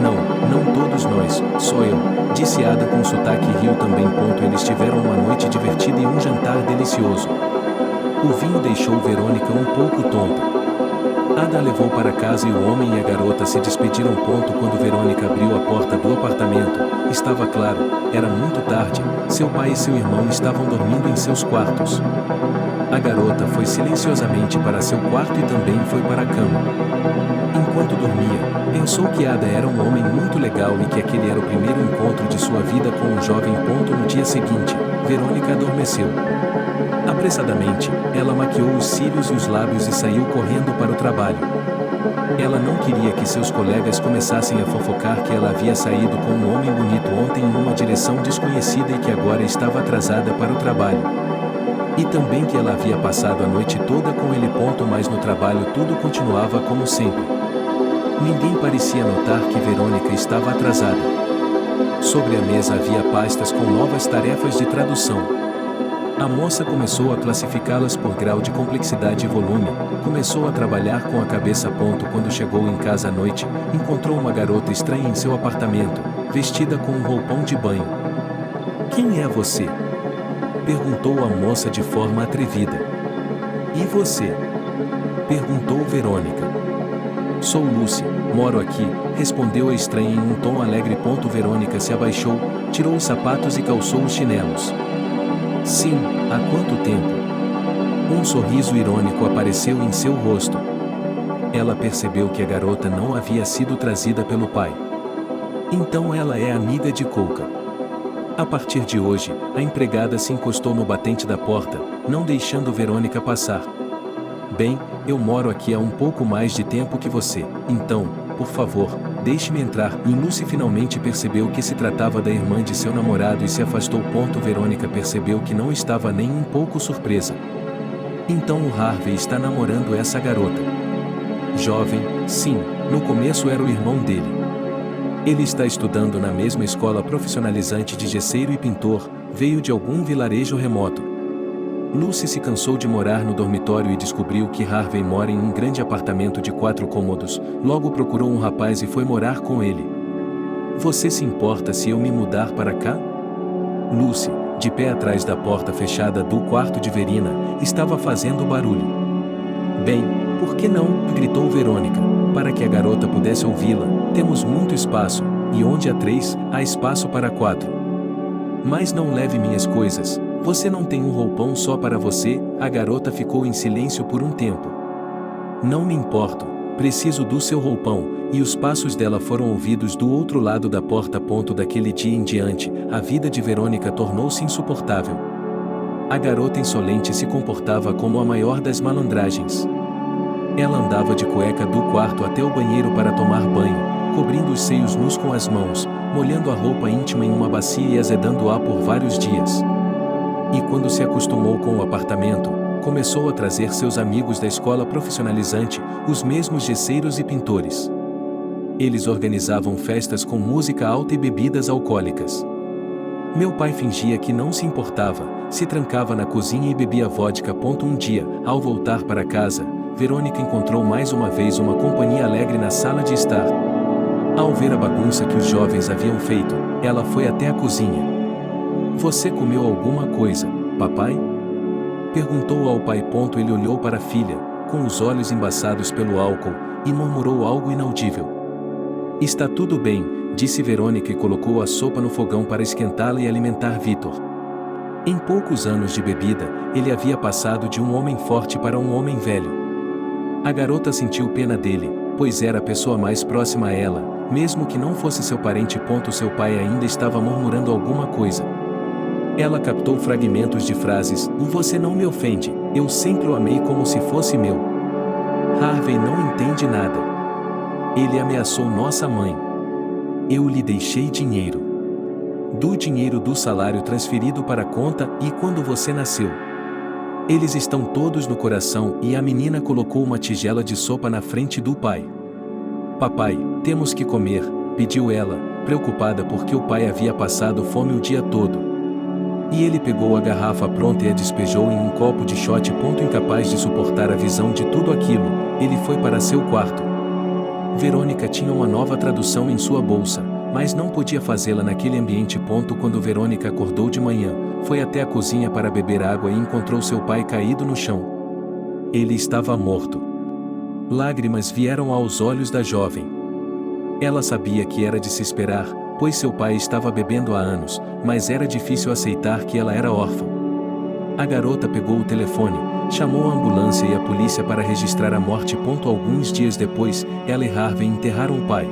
Não todos nós, só eu, disse Ada com sotaque e riu também. Eles tiveram uma noite divertida e um jantar delicioso. O vinho deixou Verônica um pouco tonta. Ada a levou para casa e o homem e a garota se despediram. Quando Verônica abriu a porta do apartamento, estava claro, era muito tarde, seu pai e seu irmão estavam dormindo em seus quartos. A garota foi silenciosamente para seu quarto e também foi para a cama. Enquanto dormia, pensou que Ada era um homem muito legal e que aquele era o primeiro encontro de sua vida com um jovem. No dia seguinte, Verônica adormeceu. Apressadamente, ela maquiou os cílios e os lábios e saiu correndo para o trabalho. Ela não queria que seus colegas começassem a fofocar que ela havia saído com um homem bonito ontem em uma direção desconhecida e que agora estava atrasada para o trabalho. E também que ela havia passado a noite toda com ele. Mas no trabalho tudo continuava como sempre. Ninguém parecia notar que Verônica estava atrasada. Sobre a mesa havia pastas com novas tarefas de tradução. A moça começou a classificá-las por grau de complexidade e volume, começou a trabalhar com a cabeça. Quando chegou em casa à noite, encontrou uma garota estranha em seu apartamento, vestida com um roupão de banho. "Quem é você?" perguntou a moça de forma atrevida. "E você?" perguntou Verônica. "Sou Lúcia, moro aqui", respondeu a estranha em um tom alegre. Verônica se abaixou, tirou os sapatos e calçou os chinelos. "Sim, há quanto tempo?" Um sorriso irônico apareceu em seu rosto. Ela percebeu que a garota não havia sido trazida pelo pai. Então ela é amiga de Coca. A partir de hoje, a empregada se encostou no batente da porta, não deixando Verônica passar. "Bem, eu moro aqui há um pouco mais de tempo que você, então, por favor, deixe-me entrar." E Lucy finalmente percebeu que se tratava da irmã de seu namorado e se afastou. Verônica percebeu que não estava nem um pouco surpresa. Então o Harvey está namorando essa garota. Jovem, sim, no começo era o irmão dele. Ele está estudando na mesma escola profissionalizante de gesseiro e pintor, veio de algum vilarejo remoto. Lucy se cansou de morar no dormitório e descobriu que Harvey mora em um grande apartamento de 4 cômodos, logo procurou um rapaz e foi morar com ele. "Você se importa se eu me mudar para cá?" Lucy, de pé atrás da porta fechada do quarto de Verina, estava fazendo barulho. "Bem, por que não?" gritou Verônica, para que a garota pudesse ouvi-la. "Temos muito espaço, e onde há 3, há espaço para 4. Mas não leve minhas coisas. Você não tem um roupão só para você?" A garota ficou em silêncio por um tempo. "Não me importo, preciso do seu roupão", e os passos dela foram ouvidos do outro lado da porta. Daquele dia em diante, a vida de Verônica tornou-se insuportável. A garota insolente se comportava como a maior das malandragens. Ela andava de cueca do quarto até o banheiro para tomar banho, cobrindo os seios nus com as mãos, molhando a roupa íntima em uma bacia e azedando-a por vários dias. E quando se acostumou com o apartamento, começou a trazer seus amigos da escola profissionalizante, os mesmos gesseiros e pintores. Eles organizavam festas com música alta e bebidas alcoólicas. Meu pai fingia que não se importava, se trancava na cozinha e bebia vodka. Um dia, ao voltar para casa, Verônica encontrou mais uma vez uma companhia alegre na sala de estar. Ao ver a bagunça que os jovens haviam feito, ela foi até a cozinha. "Você comeu alguma coisa, papai?" perguntou ao pai. Ele olhou para a filha, com os olhos embaçados pelo álcool, e murmurou algo inaudível. "Está tudo bem", disse Verônica e colocou a sopa no fogão para esquentá-la e alimentar Vitor. Em poucos anos de bebida, ele havia passado de um homem forte para um homem velho. A garota sentiu pena dele, pois era a pessoa mais próxima a ela, mesmo que não fosse seu parente. Seu pai ainda estava murmurando alguma coisa. Ela captou fragmentos de frases: "Você não me ofende, eu sempre o amei como se fosse meu. Harvey não entende nada. Ele ameaçou nossa mãe. Eu lhe deixei dinheiro. Do dinheiro do salário transferido para a conta e quando você nasceu. Eles estão todos no coração." E a menina colocou uma tigela de sopa na frente do pai. Papai, temos que comer, pediu ela, preocupada porque o pai havia passado fome o dia todo. E ele pegou a garrafa pronta e a despejou em um copo de shot. Incapaz de suportar a visão de tudo aquilo, ele foi para seu quarto. Verônica tinha uma nova tradução em sua bolsa, mas não podia fazê-la naquele ambiente. Quando Verônica acordou de manhã, foi até a cozinha para beber água e encontrou seu pai caído no chão. Ele estava morto. Lágrimas vieram aos olhos da jovem. Ela sabia que era de se esperar, pois seu pai estava bebendo há anos, mas era difícil aceitar que ela era órfã. A garota pegou o telefone, chamou a ambulância e a polícia para registrar a morte. Alguns dias depois, ela e Harvey enterraram o pai.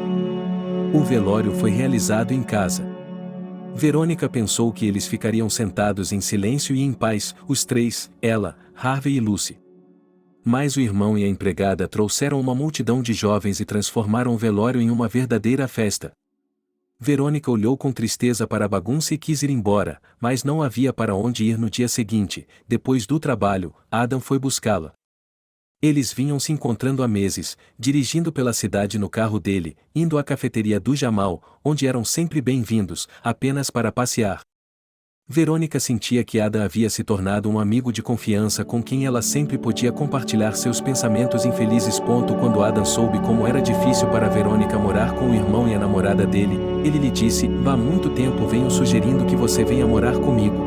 O velório foi realizado em casa. Verônica pensou que eles ficariam sentados em silêncio e em paz, os três, ela, Harvey e Lucy. Mas o irmão e a empregada trouxeram uma multidão de jovens e transformaram o velório em uma verdadeira festa. Verônica olhou com tristeza para a bagunça e quis ir embora, mas não havia para onde ir no dia seguinte. Depois do trabalho, Adam foi buscá-la. Eles vinham se encontrando há meses, dirigindo pela cidade no carro dele, indo à cafeteria do Jamal, onde eram sempre bem-vindos, apenas para passear. Verônica sentia que Adam havia se tornado um amigo de confiança com quem ela sempre podia compartilhar seus pensamentos infelizes. Quando Adam soube como era difícil para Verônica morar com o irmão e a namorada dele, ele lhe disse: há muito tempo venho sugerindo que você venha morar comigo.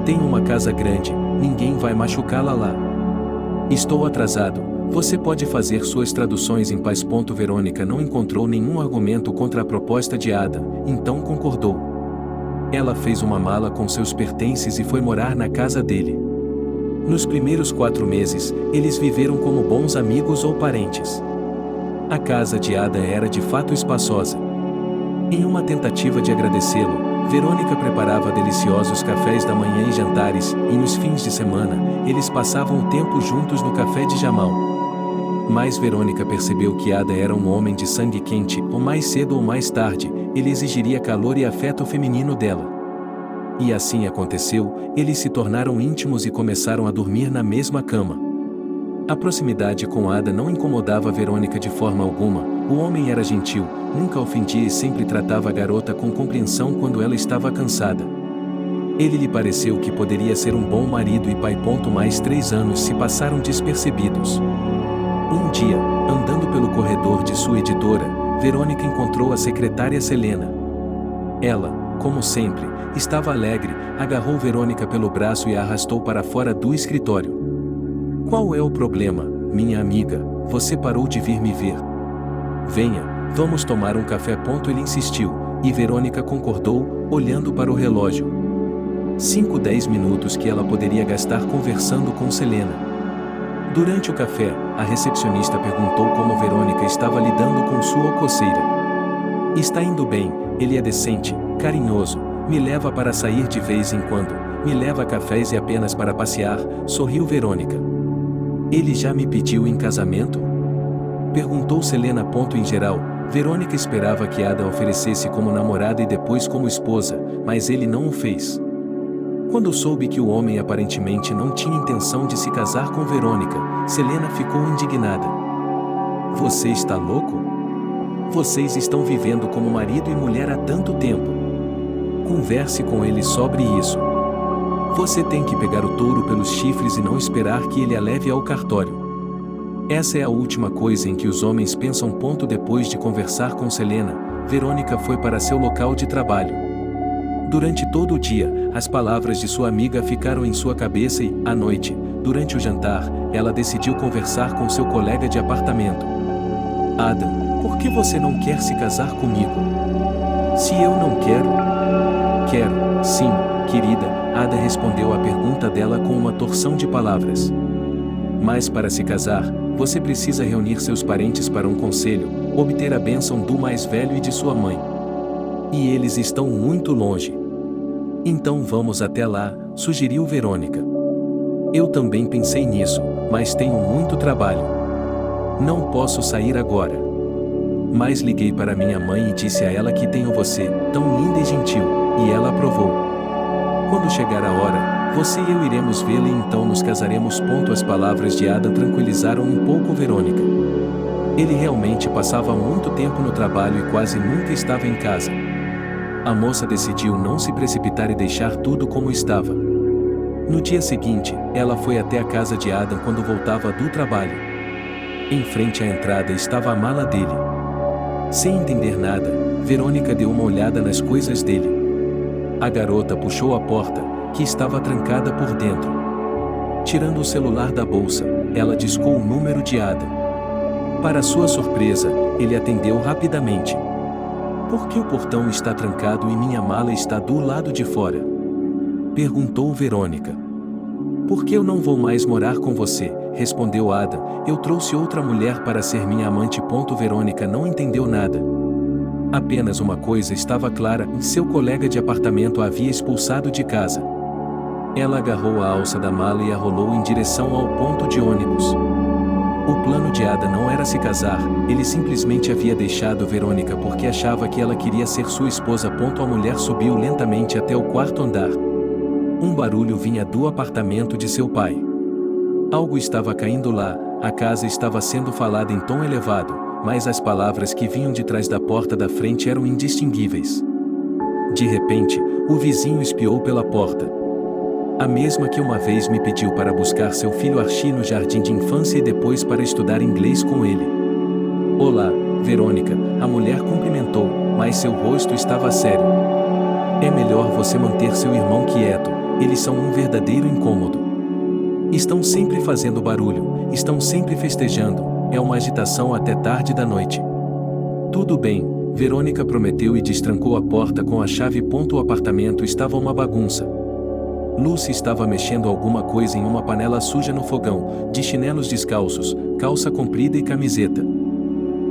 Tenho uma casa grande, ninguém vai machucá-la lá. Estou atrasado, você pode fazer suas traduções em paz. Verônica não encontrou nenhum argumento contra a proposta de Adam, então concordou. Ela fez uma mala com seus pertences e foi morar na casa dele. Nos primeiros 4 meses, eles viveram como bons amigos ou parentes. A casa de Adam era de fato espaçosa. Em uma tentativa de agradecê-lo, Verônica preparava deliciosos cafés da manhã e jantares, e nos fins de semana, eles passavam o tempo juntos no café de Jamal. Mas Verônica percebeu que Adam era um homem de sangue quente, ou mais cedo ou mais tarde, ele exigiria calor e afeto feminino dela. E assim aconteceu, eles se tornaram íntimos e começaram a dormir na mesma cama. A proximidade com Adam não incomodava Verônica de forma alguma, o homem era gentil, nunca ofendia e sempre tratava a garota com compreensão quando ela estava cansada. Ele lhe pareceu que poderia ser um bom marido e pai. Mais 3 anos se passaram despercebidos. Um dia, andando pelo corredor de sua editora, Verônica encontrou a secretária Selena. Ela, como sempre, estava alegre, agarrou Verônica pelo braço e a arrastou para fora do escritório. Qual é o problema, minha amiga? Você parou de vir me ver? Venha, vamos tomar um café. Ele insistiu, e Verônica concordou, olhando para o relógio. 10 minutos que ela poderia gastar conversando com Selena. Durante o café, a recepcionista perguntou como Verônica estava lidando com sua coceira. Está indo bem, ele é decente, carinhoso, me leva para sair de vez em quando, me leva a cafés e apenas para passear, sorriu Verônica. Ele já me pediu em casamento? Perguntou Selena. Em geral, Verônica esperava que Adam oferecesse como namorada e depois como esposa, mas ele não o fez. Quando soube que o homem aparentemente não tinha intenção de se casar com Verônica, Selena ficou indignada. Você está louco? Vocês estão vivendo como marido e mulher há tanto tempo. Converse com ele sobre isso. Você tem que pegar o touro pelos chifres e não esperar que ele a leve ao cartório. Essa é a última coisa em que os homens pensam. Depois de conversar com Selena, Verônica foi para seu local de trabalho. Durante todo o dia, as palavras de sua amiga ficaram em sua cabeça e, à noite, durante o jantar, ela decidiu conversar com seu colega de apartamento. Adam, por que você não quer se casar comigo? Se eu não quero? Quero, sim, querida, Ada respondeu à pergunta dela com uma torção de palavras. Mas para se casar, você precisa reunir seus parentes para um conselho, obter a bênção do mais velho e de sua mãe. E eles estão muito longe. Então vamos até lá, sugeriu Verônica. Eu também pensei nisso, mas tenho muito trabalho. Não posso sair agora. Mas liguei para minha mãe e disse a ela que tenho você, tão linda e gentil, e ela aprovou. Quando chegar a hora, você e eu iremos vê-la e então nos casaremos. As palavras de Adam tranquilizaram um pouco Verônica. Ele realmente passava muito tempo no trabalho e quase nunca estava em casa. A moça decidiu não se precipitar e deixar tudo como estava. No dia seguinte, ela foi até a casa de Adam quando voltava do trabalho. Em frente à entrada estava a mala dele. Sem entender nada, Verônica deu uma olhada nas coisas dele. A garota puxou a porta, que estava trancada por dentro. Tirando o celular da bolsa, ela discou o número de Adam. Para sua surpresa, ele atendeu rapidamente. "Por que o portão está trancado e minha mala está do lado de fora?" perguntou Verônica. "Porque eu não vou mais morar com você", respondeu Adam. "Eu trouxe outra mulher para ser minha amante." Verônica não entendeu nada. Apenas uma coisa estava clara: seu colega de apartamento a havia expulsado de casa. Ela agarrou a alça da mala e a rolou em direção ao ponto de ônibus. O plano de Adam não era se casar, ele simplesmente havia deixado Verônica porque achava que ela queria ser sua esposa. A mulher subiu lentamente até o quarto andar. Um barulho vinha do apartamento de seu pai. Algo estava caindo lá, a casa estava sendo falada em tom elevado, mas as palavras que vinham de trás da porta da frente eram indistinguíveis. De repente, o vizinho espiou pela porta. A mesma que uma vez me pediu para buscar seu filho Archie no jardim de infância e depois para estudar inglês com ele. "Olá, Verônica", a mulher cumprimentou, mas seu rosto estava sério. "É melhor você manter seu irmão quieto, eles são um verdadeiro incômodo. Estão sempre fazendo barulho, estão sempre festejando, é uma agitação até tarde da noite." "Tudo bem", Verônica prometeu e destrancou a porta com a chave. O apartamento estava uma bagunça. Lucy estava mexendo alguma coisa em uma panela suja no fogão, de chinelos descalços, calça comprida e camiseta.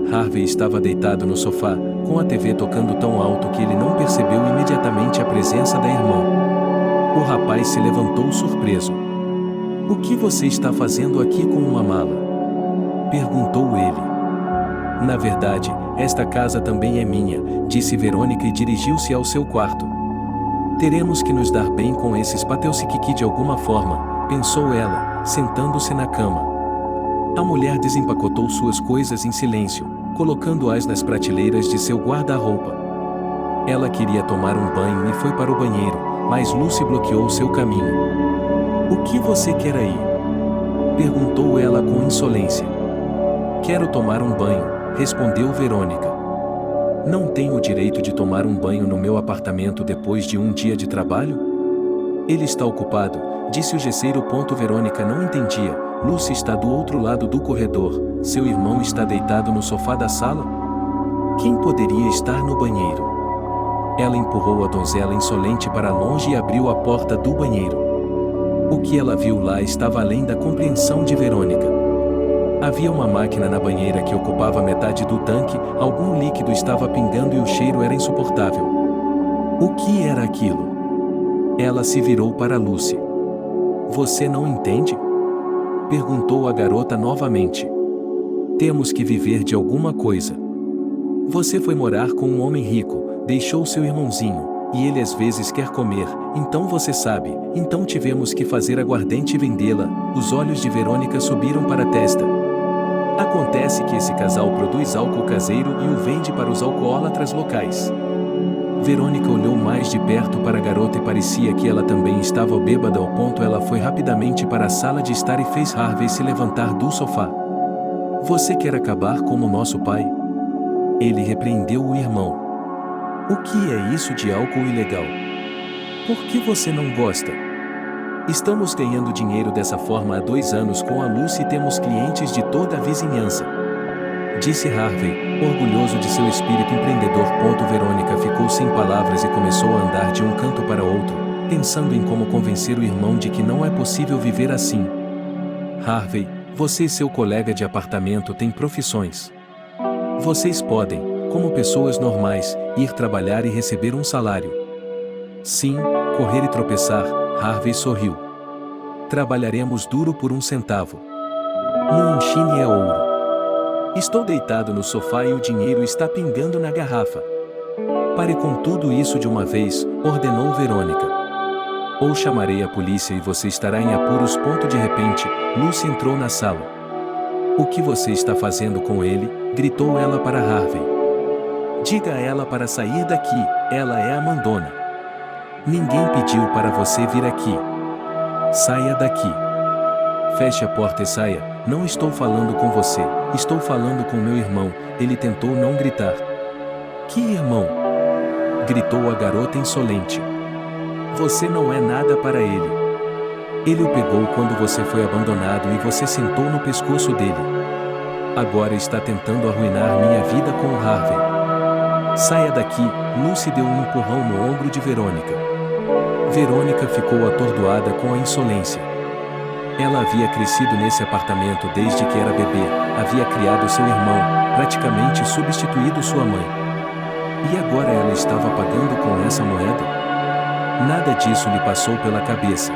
Harvey estava deitado no sofá, com a TV tocando tão alto que ele não percebeu imediatamente a presença da irmã. O rapaz se levantou surpreso. "O que você está fazendo aqui com uma mala?" perguntou ele. "Na verdade, esta casa também é minha", disse Verônica e dirigiu-se ao seu quarto. "Teremos que nos dar bem com esses Pateusiquiki de alguma forma", pensou ela, sentando-se na cama. A mulher desempacotou suas coisas em silêncio, colocando-as nas prateleiras de seu guarda-roupa. Ela queria tomar um banho e foi para o banheiro, mas Lucy bloqueou seu caminho. "O que você quer aí?" perguntou ela com insolência. "Quero tomar um banho", respondeu Verônica. "Não tenho o direito de tomar um banho no meu apartamento depois de um dia de trabalho?" "Ele está ocupado", disse o gesseiro. Verônica não entendia. "Lucy está do outro lado do corredor, seu irmão está deitado no sofá da sala? Quem poderia estar no banheiro?" Ela empurrou a donzela insolente para longe e abriu a porta do banheiro. O que ela viu lá estava além da compreensão de Verônica. Havia uma máquina na banheira que ocupava metade do tanque, algum líquido estava pingando e o cheiro era insuportável. O que era aquilo? Ela se virou para Lucy. "Você não entende?" perguntou a garota novamente. "Temos que viver de alguma coisa. Você foi morar com um homem rico, deixou seu irmãozinho, e ele às vezes quer comer, então você sabe, então tivemos que fazer aguardente e vendê-la." Os olhos de Verônica subiram para a testa. "Acontece que esse casal produz álcool caseiro e o vende para os alcoólatras locais." Verônica olhou mais de perto para a garota e parecia que ela também estava bêbada. Ela foi rapidamente para a sala de estar e fez Harvey se levantar do sofá. "Você quer acabar como nosso pai?" Ele repreendeu o irmão. "O que é isso de álcool ilegal? Por que você não gosta?" "Estamos ganhando dinheiro dessa forma há 2 anos com a Lucy e temos clientes de toda a vizinhança", disse Harvey, orgulhoso de seu espírito empreendedor. Verônica ficou sem palavras e começou a andar de um canto para outro, pensando em como convencer o irmão de que não é possível viver assim. "Harvey, você e seu colega de apartamento têm profissões. Vocês podem, como pessoas normais, ir trabalhar e receber um salário." "Sim, correr e tropeçar", Harvey sorriu. "Trabalharemos duro por 1 centavo. Um unchine é ouro." "Estou deitado no sofá e o dinheiro está pingando na garrafa." "Pare com tudo isso de uma vez", ordenou Verônica. "Ou chamarei a polícia e você estará em apuros." De repente, Lucy entrou na sala. O que você está fazendo com ele? Gritou ela para Harvey. Diga a ela para sair daqui, ela é a mandona. Ninguém pediu para você vir aqui. Saia daqui. Feche a porta e saia. Não estou falando com você, estou falando com meu irmão. Ele tentou não gritar. Que irmão? Gritou a garota insolente. Você não é nada para ele. Ele o pegou quando você foi abandonado e você sentou no pescoço dele. Agora está tentando arruinar minha vida com o Harvey. Saia daqui. Lucy deu um empurrão no ombro de Verônica. Verônica ficou atordoada com a insolência. Ela havia crescido nesse apartamento desde que era bebê, havia criado seu irmão, praticamente substituído sua mãe. E agora ela estava pagando com essa moeda? Nada disso lhe passou pela cabeça.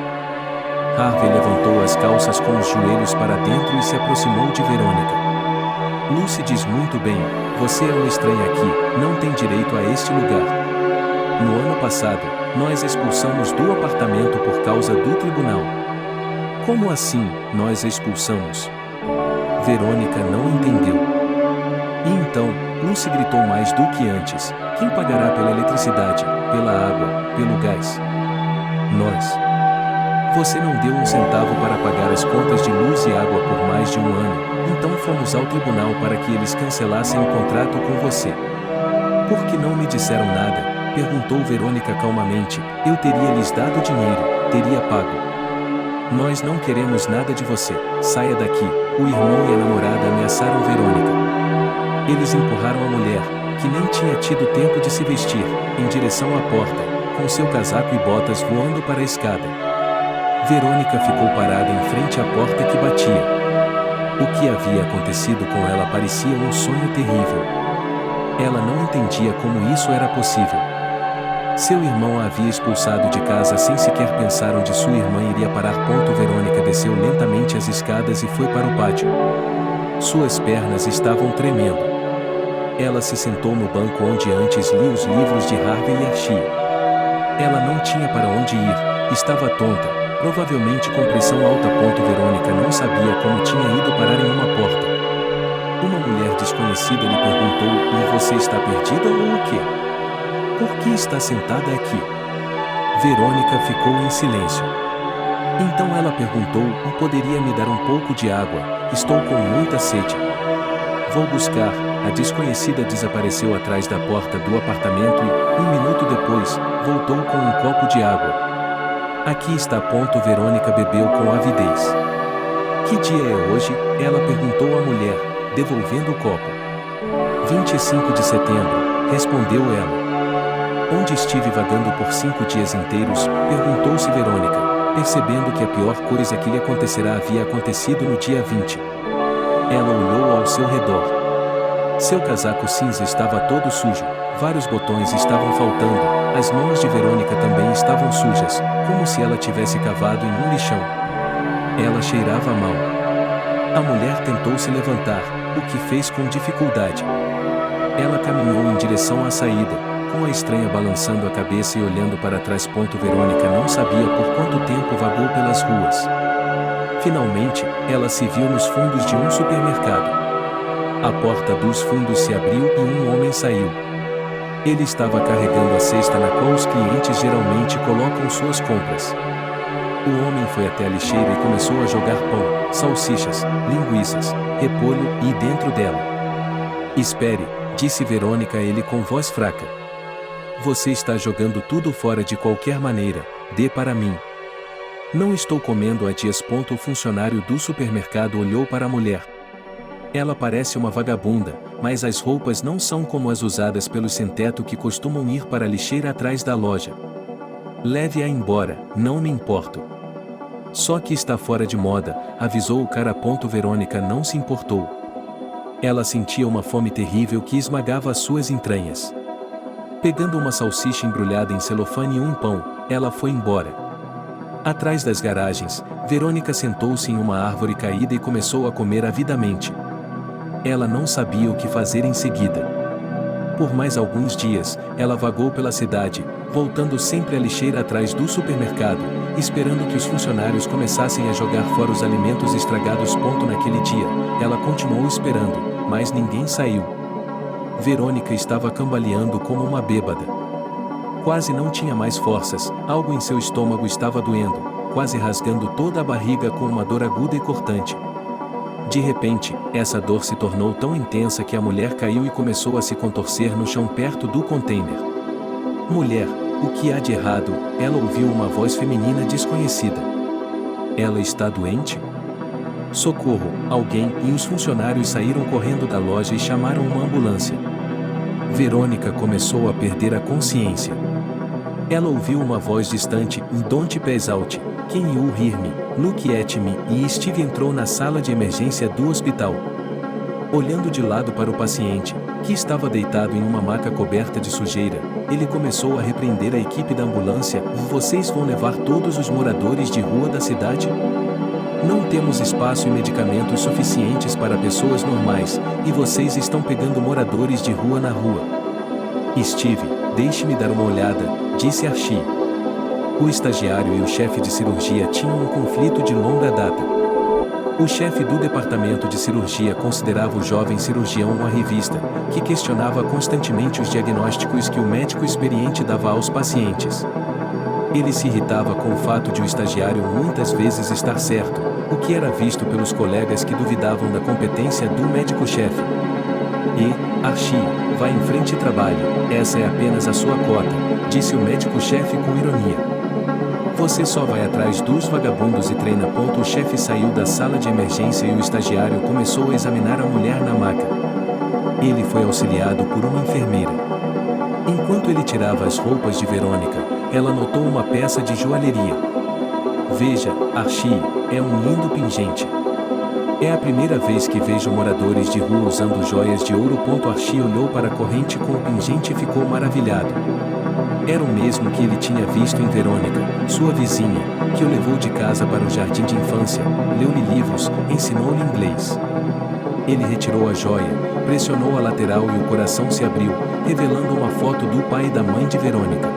Harvey levantou as calças com os joelhos para dentro e se aproximou de Verônica. Lucy diz muito bem, você é uma estranha aqui, não tem direito a este lugar. No ano passado, nós expulsamos do apartamento por causa do tribunal. Como assim, nós expulsamos? Verônica não entendeu. E então, Lucy gritou mais do que antes, quem pagará pela eletricidade, pela água, pelo gás? Nós. Você não deu um centavo para pagar as contas de luz e água por mais de um ano, então fomos ao tribunal para que eles cancelassem o contrato com você. Por que não me disseram nada? Perguntou Verônica calmamente, eu teria lhes dado dinheiro, teria pago. Nós não queremos nada de você, saia daqui. O irmão e a namorada ameaçaram Verônica. Eles empurraram a mulher, que nem tinha tido tempo de se vestir, em direção à porta, com seu casaco e botas voando para a escada. Verônica ficou parada em frente à porta que batia. O que havia acontecido com ela parecia um sonho terrível. Ela não entendia como isso era possível. Seu irmão a havia expulsado de casa sem sequer pensar onde sua irmã iria parar. Verônica desceu lentamente as escadas e foi para o pátio. Suas pernas estavam tremendo. Ela se sentou no banco onde antes lia os livros de Harvey e Archie. Ela não tinha para onde ir, estava tonta, provavelmente com pressão alta. Verônica não sabia como tinha ido parar em uma porta. Uma mulher desconhecida lhe perguntou, e você está perdida ou o quê? Por que está sentada aqui? Verônica ficou em silêncio. Então ela perguntou, poderia me dar um pouco de água? Estou com muita sede. Vou buscar. A desconhecida desapareceu atrás da porta do apartamento e, um minuto depois, voltou com um copo de água. Aqui está. Verônica bebeu com avidez. Que dia é hoje? Ela perguntou à mulher, devolvendo o copo. 25 de setembro, respondeu ela. Onde estive vagando por 5 dias inteiros? Perguntou-se Verônica, percebendo que a pior coisa que lhe acontecerá havia acontecido no dia 20. Ela olhou ao seu redor. Seu casaco cinza estava todo sujo, vários botões estavam faltando, as mãos de Verônica também estavam sujas, como se ela tivesse cavado em um lixão. Ela cheirava mal. A mulher tentou se levantar, o que fez com dificuldade. Ela caminhou em direção à saída, com a estranha balançando a cabeça e olhando para trás. Verônica não sabia por quanto tempo vagou pelas ruas. Finalmente, ela se viu nos fundos de um supermercado. A porta dos fundos se abriu e um homem saiu. Ele estava carregando a cesta na qual os clientes geralmente colocam suas compras. O homem foi até a lixeira e começou a jogar pão, salsichas, linguiças, repolho e dentro dela. Espere, disse Verônica a ele com voz fraca. Você está jogando tudo fora de qualquer maneira, dê para mim. Não estou comendo há dias. O funcionário do supermercado olhou para a mulher. Ela parece uma vagabunda, mas as roupas não são como as usadas pelos sem-teto que costumam ir para a lixeira atrás da loja. Leve-a embora, não me importo. Só que está fora de moda, avisou o cara. Verônica não se importou. Ela sentia uma fome terrível que esmagava as suas entranhas. Pegando uma salsicha embrulhada em celofane e um pão, ela foi embora. Atrás das garagens, Verônica sentou-se em uma árvore caída e começou a comer avidamente. Ela não sabia o que fazer em seguida. Por mais alguns dias, ela vagou pela cidade, voltando sempre à lixeira atrás do supermercado, esperando que os funcionários começassem a jogar fora os alimentos estragados. Naquele dia, ela continuou esperando, mas ninguém saiu. Verônica estava cambaleando como uma bêbada. Quase não tinha mais forças, algo em seu estômago estava doendo, quase rasgando toda a barriga com uma dor aguda e cortante. De repente, essa dor se tornou tão intensa que a mulher caiu e começou a se contorcer no chão perto do container. Mulher, o que há de errado? Ela ouviu uma voz feminina desconhecida. Ela está doente? Socorro, alguém, e os funcionários saíram correndo da loja e chamaram uma ambulância. Verônica começou a perder a consciência. Ela ouviu uma voz distante, Don't pass out, can you hear me, look at me, e Steve entrou na sala de emergência do hospital. Olhando de lado para o paciente, que estava deitado em uma maca coberta de sujeira, ele começou a repreender a equipe da ambulância: vocês vão levar todos os moradores de rua da cidade? Não temos espaço e medicamentos suficientes para pessoas normais, e vocês estão pegando moradores de rua na rua. Steve, deixe-me dar uma olhada, disse Archie. O estagiário e o chefe de cirurgia tinham um conflito de longa data. O chefe do departamento de cirurgia considerava o jovem cirurgião uma revista, que questionava constantemente os diagnósticos que o médico experiente dava aos pacientes. Ele se irritava com o fato de o estagiário muitas vezes estar certo, o que era visto pelos colegas que duvidavam da competência do médico-chefe. E, Archie, vá em frente e trabalhe, essa é apenas a sua cota, disse o médico-chefe com ironia. Você só vai atrás dos vagabundos e treina. O chefe saiu da sala de emergência e o estagiário começou a examinar a mulher na maca. Ele foi auxiliado por uma enfermeira. Enquanto ele tirava as roupas de Verônica, ela notou uma peça de joalheria. Veja, Archie, é um lindo pingente. É a primeira vez que vejo moradores de rua usando joias de ouro. Archie olhou para a corrente com o pingente e ficou maravilhado. Era o mesmo que ele tinha visto em Verônica, sua vizinha, que o levou de casa para o jardim de infância, leu-lhe livros, ensinou-lhe inglês. Ele retirou a joia, pressionou a lateral e o coração se abriu, revelando uma foto do pai e da mãe de Verônica.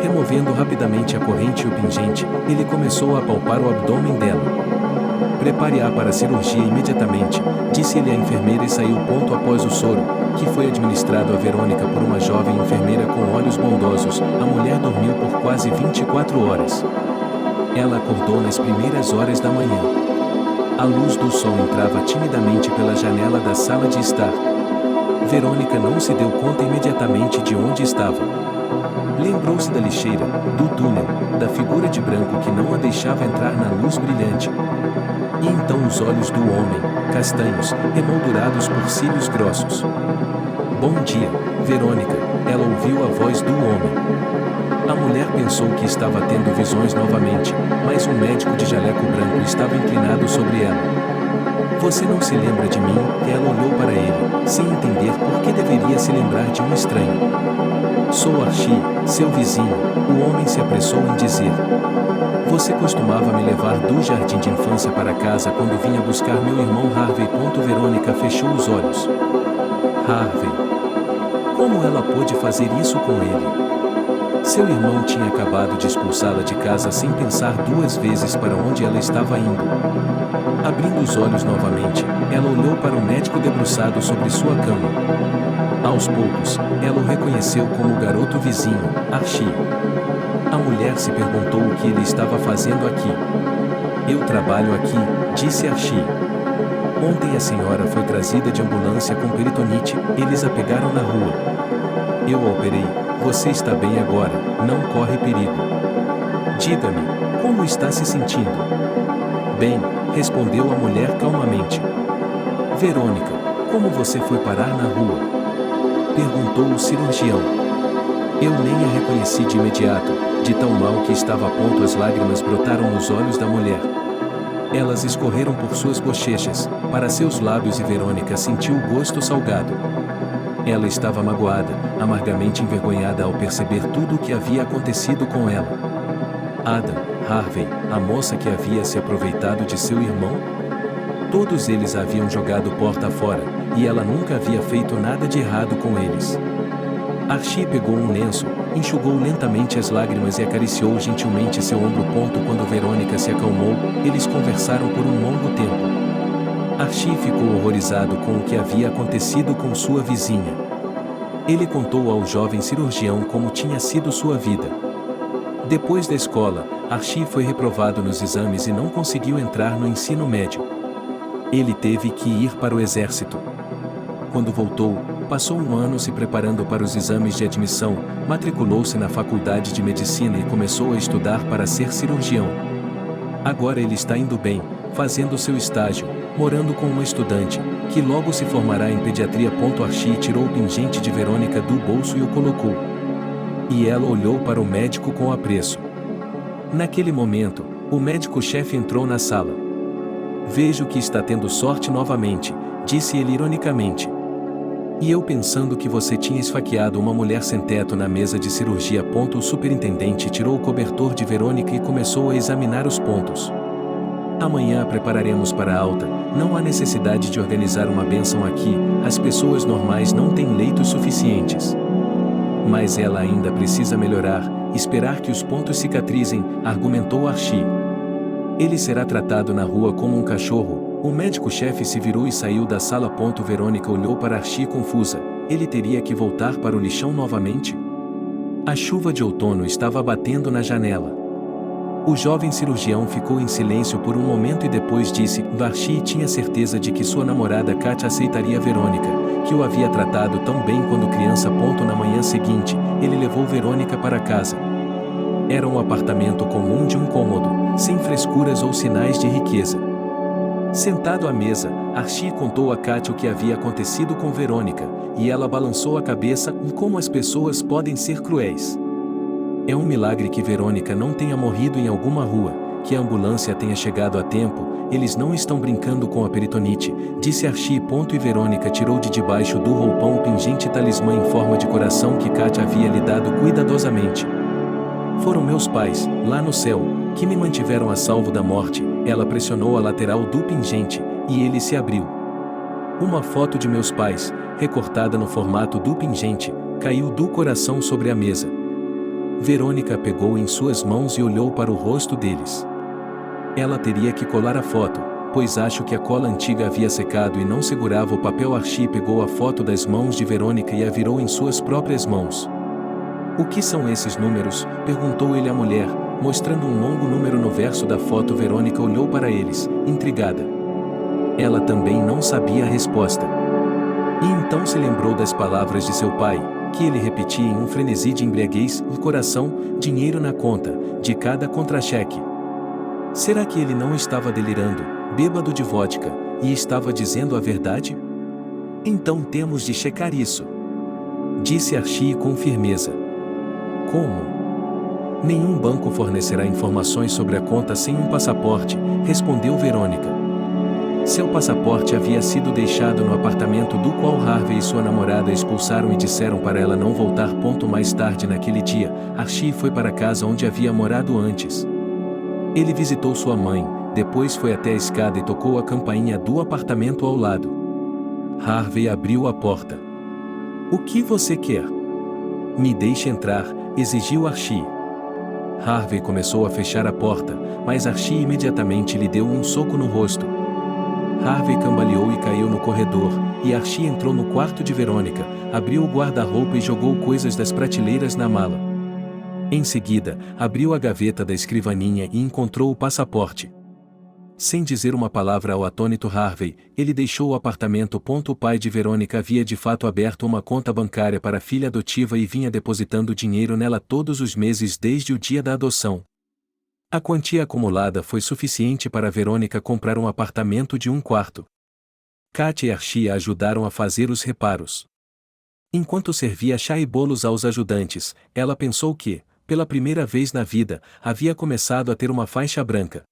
Removendo rapidamente a corrente e o pingente, ele começou a apalpar o abdômen dela. Prepare-a para a cirurgia imediatamente, disse-lhe a enfermeira e saiu. Após o soro, que foi administrado a Verônica por uma jovem enfermeira com olhos bondosos, a mulher dormiu por quase 24 horas. Ela acordou nas primeiras horas da manhã. A luz do sol entrava timidamente pela janela da sala de estar. Verônica não se deu conta imediatamente de onde estava. Lembrou-se da lixeira, do túnel, da figura de branco que não a deixava entrar na luz brilhante. E então os olhos do homem, castanhos, emoldurados por cílios grossos. Bom dia, Verônica, ela ouviu a voz do homem. A mulher pensou que estava tendo visões novamente, mas um médico de jaleco branco estava inclinado sobre ela. Você não se lembra de mim? Ela olhou para ele, sem entender por que deveria se lembrar de um estranho. Sou Archie, seu vizinho, o homem se apressou em dizer. Você costumava me levar do jardim de infância para casa quando vinha buscar meu irmão Harvey. Verônica fechou os olhos. Harvey. Como ela pôde fazer isso com ele? Seu irmão tinha acabado de expulsá-la de casa sem pensar duas vezes para onde ela estava indo. Abrindo os olhos novamente, ela olhou para o médico debruçado sobre sua cama. Aos poucos, ela o reconheceu como o garoto vizinho, Archie. A mulher se perguntou o que ele estava fazendo aqui. Eu trabalho aqui, disse Archie. Ontem a senhora foi trazida de ambulância com peritonite, eles a pegaram na rua. Eu a operei, você está bem agora, não corre perigo. Diga-me, como está se sentindo? Bem, respondeu a mulher calmamente. Verônica, como você foi parar na rua? Perguntou o cirurgião. Eu nem a reconheci de imediato, de tão mal que estava a ponto. As lágrimas brotaram nos olhos da mulher. Elas escorreram por suas bochechas, para seus lábios e Verônica sentiu o gosto salgado. Ela estava magoada, amargamente envergonhada ao perceber tudo o que havia acontecido com ela. Adam, Harvey, a moça que havia se aproveitado de seu irmão? Todos eles a haviam jogado porta fora, e ela nunca havia feito nada de errado com eles. Archie pegou um lenço, enxugou lentamente as lágrimas e acariciou gentilmente seu ombro. Quando Verônica se acalmou, eles conversaram por um longo tempo. Archie ficou horrorizado com o que havia acontecido com sua vizinha. Ele contou ao jovem cirurgião como tinha sido sua vida. Depois da escola, Archie foi reprovado nos exames e não conseguiu entrar no ensino médio. Ele teve que ir para o exército. Quando voltou, passou um ano se preparando para os exames de admissão, matriculou-se na faculdade de medicina e começou a estudar para ser cirurgião. Agora ele está indo bem, fazendo seu estágio, morando com uma estudante, que logo se formará em pediatria. Archie tirou o pingente de Verônica do bolso e o colocou. E ela olhou para o médico com apreço. Naquele momento, o médico-chefe entrou na sala. "Vejo que está tendo sorte novamente", disse ele ironicamente. "E eu pensando que você tinha esfaqueado uma mulher sem teto na mesa de cirurgia." O superintendente tirou o cobertor de Verônica e começou a examinar os pontos. "Amanhã a prepararemos para a alta, não há necessidade de organizar uma bênção aqui, as pessoas normais não têm leitos suficientes. Mas ela ainda precisa melhorar, esperar que os pontos cicatrizem", argumentou Archie. "Ele será tratado na rua como um cachorro." O médico-chefe se virou e saiu da sala. Verônica olhou para Archie confusa. Ele teria que voltar para o lixão novamente? A chuva de outono estava batendo na janela. O jovem cirurgião ficou em silêncio por um momento e depois disse: Archie tinha certeza de que sua namorada Katia aceitaria Verônica, que o havia tratado tão bem quando criança. Na manhã seguinte, ele levou Verônica para casa. Era um apartamento comum de um cômodo, sem frescuras ou sinais de riqueza. Sentado à mesa, Archie contou a Katia o que havia acontecido com Verônica, e ela balançou a cabeça. Como as pessoas podem ser cruéis. É um milagre que Verônica não tenha morrido em alguma rua, que a ambulância tenha chegado a tempo. Eles não estão brincando com a peritonite, disse Archie. E Verônica tirou de debaixo do roupão o pingente talismã em forma de coração que Katia havia lhe dado cuidadosamente. Foram meus pais, lá no céu, que me mantiveram a salvo da morte. Ela pressionou a lateral do pingente, e ele se abriu. Uma foto de meus pais, recortada no formato do pingente, caiu do coração sobre a mesa. Verônica pegou em suas mãos e olhou para o rosto deles. Ela teria que colar a foto, pois acho que a cola antiga havia secado e não segurava o papel. Archie pegou a foto das mãos de Verônica e a virou em suas próprias mãos. O que são esses números? Perguntou ele à mulher, mostrando um longo número no verso da foto. Verônica olhou para eles, intrigada. Ela também não sabia a resposta. E então se lembrou das palavras de seu pai, que ele repetia em um frenesi de embriaguez: coração, dinheiro na conta, de cada contra-cheque. Será que ele não estava delirando, bêbado de vodka, e estava dizendo a verdade? Então temos de checar isso, disse Archie com firmeza. Como? Nenhum banco fornecerá informações sobre a conta sem um passaporte, respondeu Verônica. Seu passaporte havia sido deixado no apartamento do qual Harvey e sua namorada expulsaram e disseram para ela não voltar. Mais tarde naquele dia, Archie foi para a casa onde havia morado antes. Ele visitou sua mãe, depois foi até a escada e tocou a campainha do apartamento ao lado. Harvey abriu a porta. O que você quer? Me deixe entrar, exigiu Archie. Harvey começou a fechar a porta, mas Archie imediatamente lhe deu um soco no rosto. Harvey cambaleou e caiu no corredor, e Archie entrou no quarto de Verônica, abriu o guarda-roupa e jogou coisas das prateleiras na mala. Em seguida, abriu a gaveta da escrivaninha e encontrou o passaporte. Sem dizer uma palavra ao atônito Harvey, ele deixou o apartamento. O pai de Verônica havia de fato aberto uma conta bancária para a filha adotiva e vinha depositando dinheiro nela todos os meses desde o dia da adoção. A quantia acumulada foi suficiente para Verônica comprar um apartamento de 1 quarto. Katia e Archie a ajudaram a fazer os reparos. Enquanto servia chá e bolos aos ajudantes, ela pensou que, pela primeira vez na vida, havia começado a ter uma faixa branca.